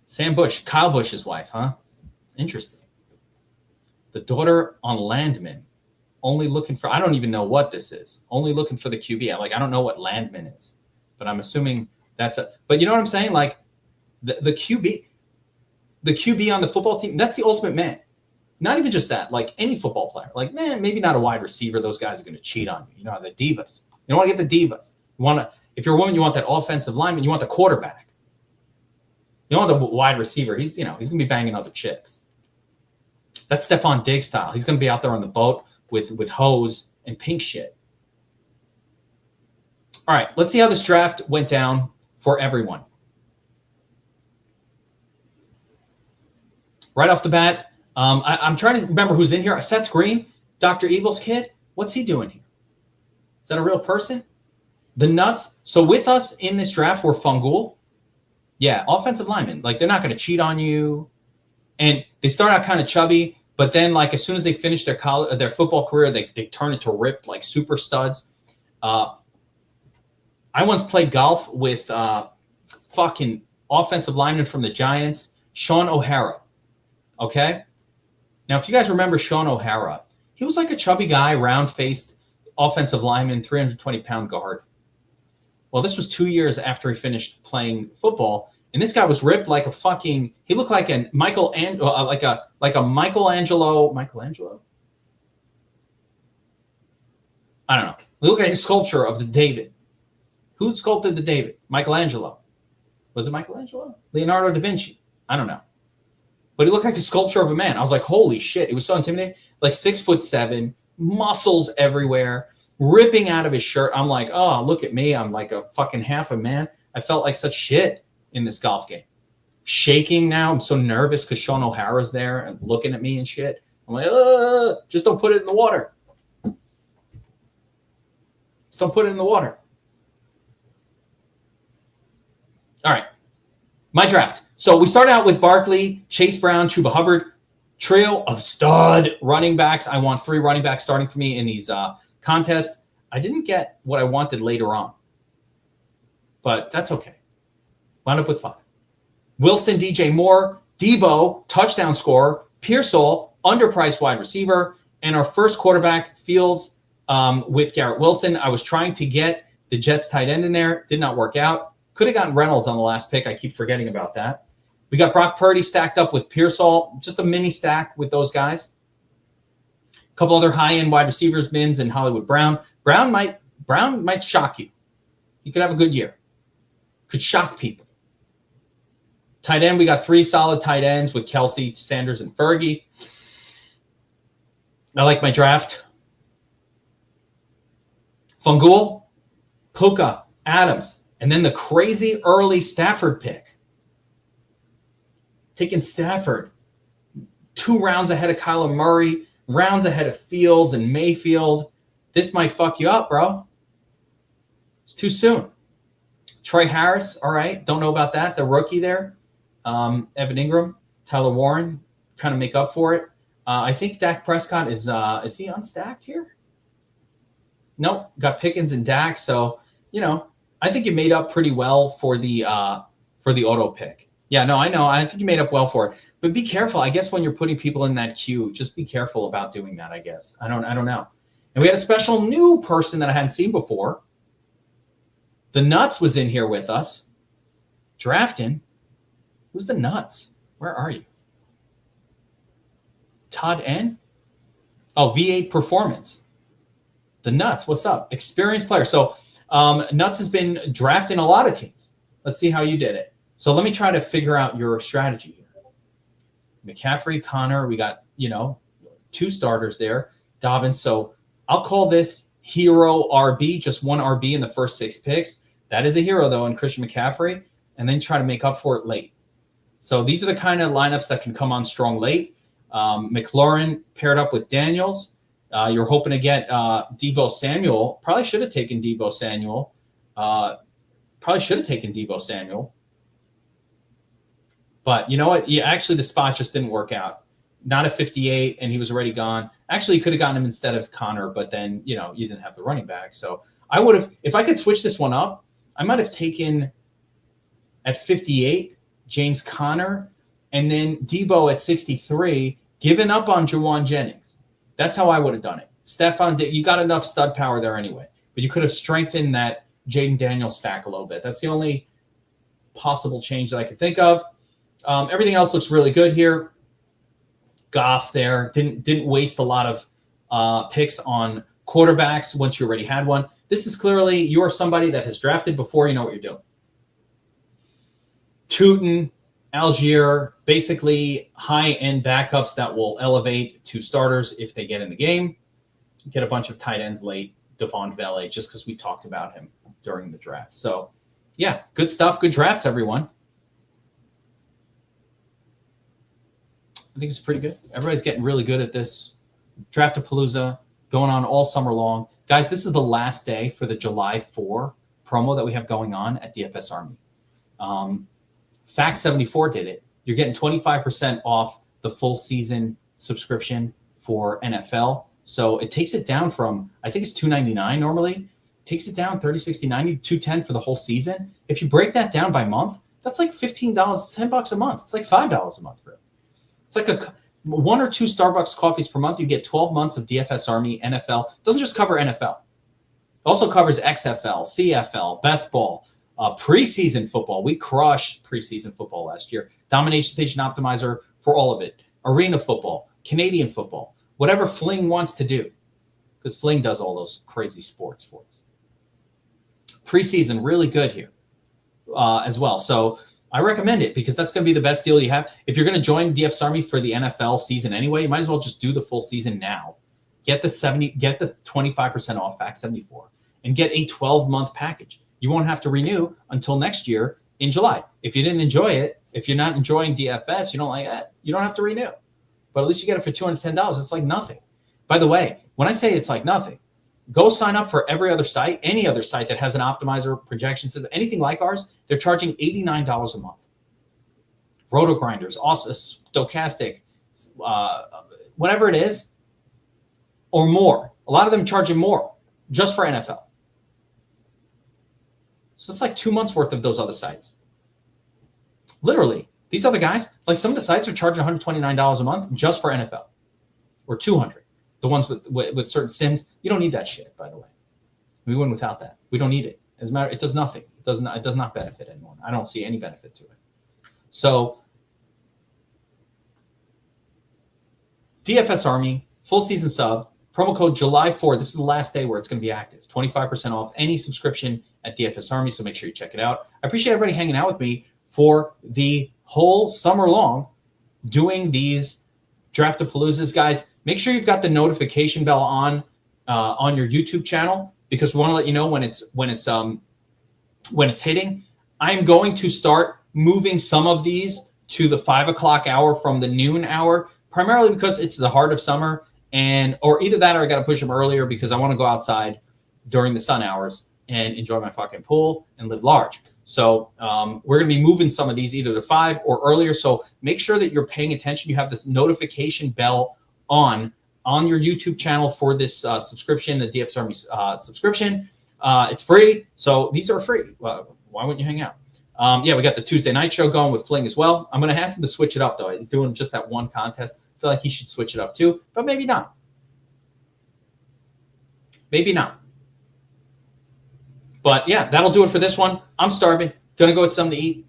Speaker 1: Sam Bush, Kyle Busch's wife, huh? Interesting. The daughter on Landman, only looking for, I don't even know what this is. Only looking for the QB. I don't know what Landman is, but I'm assuming but you know what I'm saying? Like, the QB on the football team, that's the ultimate man. Not even just that, like any football player. Like, man, maybe not a wide receiver. Those guys are going to cheat on you. The divas. You don't want to get the divas. If you're a woman, you want that offensive lineman. You want the quarterback. You don't want the wide receiver. He's going to be banging other chicks. That's Stephon Diggs style. He's going to be out there on the boat with hose and pink shit. All right, let's see how this draft went down for everyone. Right off the bat, I'm trying to remember who's in here. Seth Green, Dr. Evil's kid. What's he doing here? Is that a real person? The Nuts. So with us in this draft were Fungul. Yeah, offensive linemen. Like, they're not going to cheat on you. And they start out kind of chubby, but then, like, as soon as they finish their football career, they turn into ripped, like, super studs. I once played golf with fucking offensive lineman from the Giants, Sean O'Hara. Okay? Now, if you guys remember Sean O'Hara, he was like a chubby guy, round-faced offensive lineman, 320-pound guard. Well, this was 2 years after he finished playing football, and this guy was ripped like a fucking. He looked like a Michelangelo. I don't know. He looked like a sculpture of the David. Who sculpted the David? Michelangelo. Was it Michelangelo? Leonardo da Vinci. I don't know. But he looked like a sculpture of a man. I was like, holy shit. It was so intimidating. Like 6'7", muscles everywhere, ripping out of his shirt. I'm like, oh, look at me. I'm like a fucking half a man. I felt like such shit in this golf game. Shaking now. I'm so nervous because Sean O'Hara's there and looking at me and shit. I'm like, just don't put it in the water. Just don't put it in the water. All right. My draft. So we start out with Barkley, Chase Brown, Chuba Hubbard, trio of stud running backs. I want 3 running backs starting for me in these contests. I didn't get what I wanted later on, but that's okay. Wound up with 5. Wilson, DJ Moore, Debo, touchdown scorer, Pearsall, underpriced wide receiver, and our first quarterback, Fields, with Garrett Wilson. I was trying to get the Jets tight end in there. Did not work out. Could have gotten Reynolds on the last pick. I keep forgetting about that. We got Brock Purdy stacked up with Pearsall. Just a mini stack with those guys. A couple other high-end wide receivers, Mims and Hollywood Brown. Brown might shock you. He could have a good year. Could shock people. Tight end, we got 3 solid tight ends with Kelsey, Sanders, and Fergie. I like my draft. Fungul, Puka, Adams, and then the crazy early Stafford pick. Taking Stafford 2 rounds ahead of Kyler Murray, rounds ahead of Fields and Mayfield. This might fuck you up, bro. It's too soon. Trey Harris, all right. Don't know about that. The rookie there. Evan Ingram, Tyler Warren, kind of make up for it. I think Dak Prescott is he unstacked here? Nope. Got Pickens and Dak. So, I think you made up pretty well for the auto pick. Yeah, no, I know. I think you made up well for it. But be careful. I guess when you're putting people in that queue, just be careful about doing that, I guess. I don't know. And we had a special new person that I hadn't seen before. The Nuts was in here with us. Drafting. Who's the Nuts? Where are you? Todd N? Oh, V8 Performance. The Nuts, what's up? Experienced player. So Nuts has been drafting a lot of teams. Let's see how you did it. So let me try to figure out your strategy here. McCaffrey, Connor, we got, 2 starters there. Dobbins. So I'll call this hero RB, just 1 RB in the first 6 picks. That is a hero, though, in Christian McCaffrey, and then try to make up for it late. So these are the kind of lineups that can come on strong late. McLaurin paired up with Daniels. You're hoping to get Deebo Samuel. Probably should have taken Deebo Samuel. But you know what? Actually, the spot just didn't work out. Not at 58, and he was already gone. Actually, you could have gotten him instead of Connor, but then, you didn't have the running back. So I would have, if I could switch this one up, I might have taken at 58 James Conner, and then Debo at 63, given up on Juwan Jennings. That's how I would have done it. Stephon, you got enough stud power there anyway, but you could have strengthened that Jaden Daniels stack a little bit. That's the only possible change that I could think of. Everything else looks really good here. Goff there didn't waste a lot of picks on quarterbacks once you already had one. This is clearly you are somebody that has drafted before. You know what you're doing. Tootin, Algier, basically high-end backups that will elevate to starters if they get in the game. Get a bunch of tight ends late, Devon Vele, just because we talked about him during the draft. So, yeah, good stuff. Good drafts, everyone. I think it's pretty good. Everybody's getting really good at this. Draft-a-Palooza going on all summer long. Guys, this is the last day for the July 4 promo that we have going on at DFS Army. Fact 74 did it. You're getting 25% off the full season subscription for NFL. So it takes it down from, I think it's $299 normally. Takes it down $30, $60, $90, $210 for the whole season. If you break that down by month, that's like $15, $10 a month. It's like $5 a month for it. It's like a 1 or 2 Starbucks coffees per month. You get 12 months of DFS Army, NFL. It doesn't just cover NFL. It also covers XFL, CFL, Best Ball, preseason football. We crushed preseason football last year. Domination Station Optimizer for all of it. Arena football, Canadian football, whatever Fling wants to do, because Fling does all those crazy sports for us. Preseason, really good here as well. So I recommend it because that's going to be the best deal you have. If you're going to join DFS Army for the NFL season anyway, you might as well just do the full season now. Get the 25% off back 74 and get a 12-month package. You won't have to renew until next year in July. If you didn't enjoy it, if you're not enjoying DFS, you don't like that, you don't have to renew. But at least you get it for $210. It's like nothing. By the way, when I say it's like nothing, go sign up for every other site, any other site that has an optimizer, projection system, anything like ours. They're charging $89 a month. Roto Grinders, also Stochastic, whatever it is, or more. A lot of them charging more just for NFL. So it's like 2 months worth of those other sites. Literally, These other guys, like some of the sites are charging $129 a month just for NFL, or $200. The ones with certain sims, you don't need that shit. By the way, we win without that. We don't need it. As a matter, it does nothing. It does not benefit anyone. I don't see any benefit to it. So, DFS Army full season sub promo code July 4. This is the last day where it's going to be active. 25% off any subscription at DFS Army. So make sure you check it out. I appreciate everybody hanging out with me for the whole summer long doing these Draft-a-Paloozas, guys. Make sure you've got the notification bell on your YouTube channel, because we want to let you know when it's hitting. I'm going to start moving some of these to the 5 o'clock hour from the noon hour, primarily because it's the heart of summer, or either that or I got to push them earlier because I want to go outside during the sun hours and enjoy my fucking pool and live large. So we're going to be moving some of these either to 5 or earlier. So make sure that you're paying attention. You have this notification bell on your YouTube channel for this subscription, the DFS Army subscription. It's free. So these are free. Well, why wouldn't you hang out? Yeah, we got the Tuesday night show going with Fling as well. I'm going to ask him to switch it up, though. He's doing just that one contest. I feel like he should switch it up, too. But maybe not. Maybe not. But, yeah, that'll do it for this one. I'm starving. Going to go get something to eat.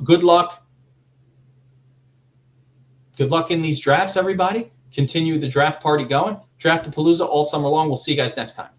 Speaker 1: Good luck. Good luck in these drafts, everybody. Continue the draft party going. Draft-a-Palooza all summer long. We'll see you guys next time.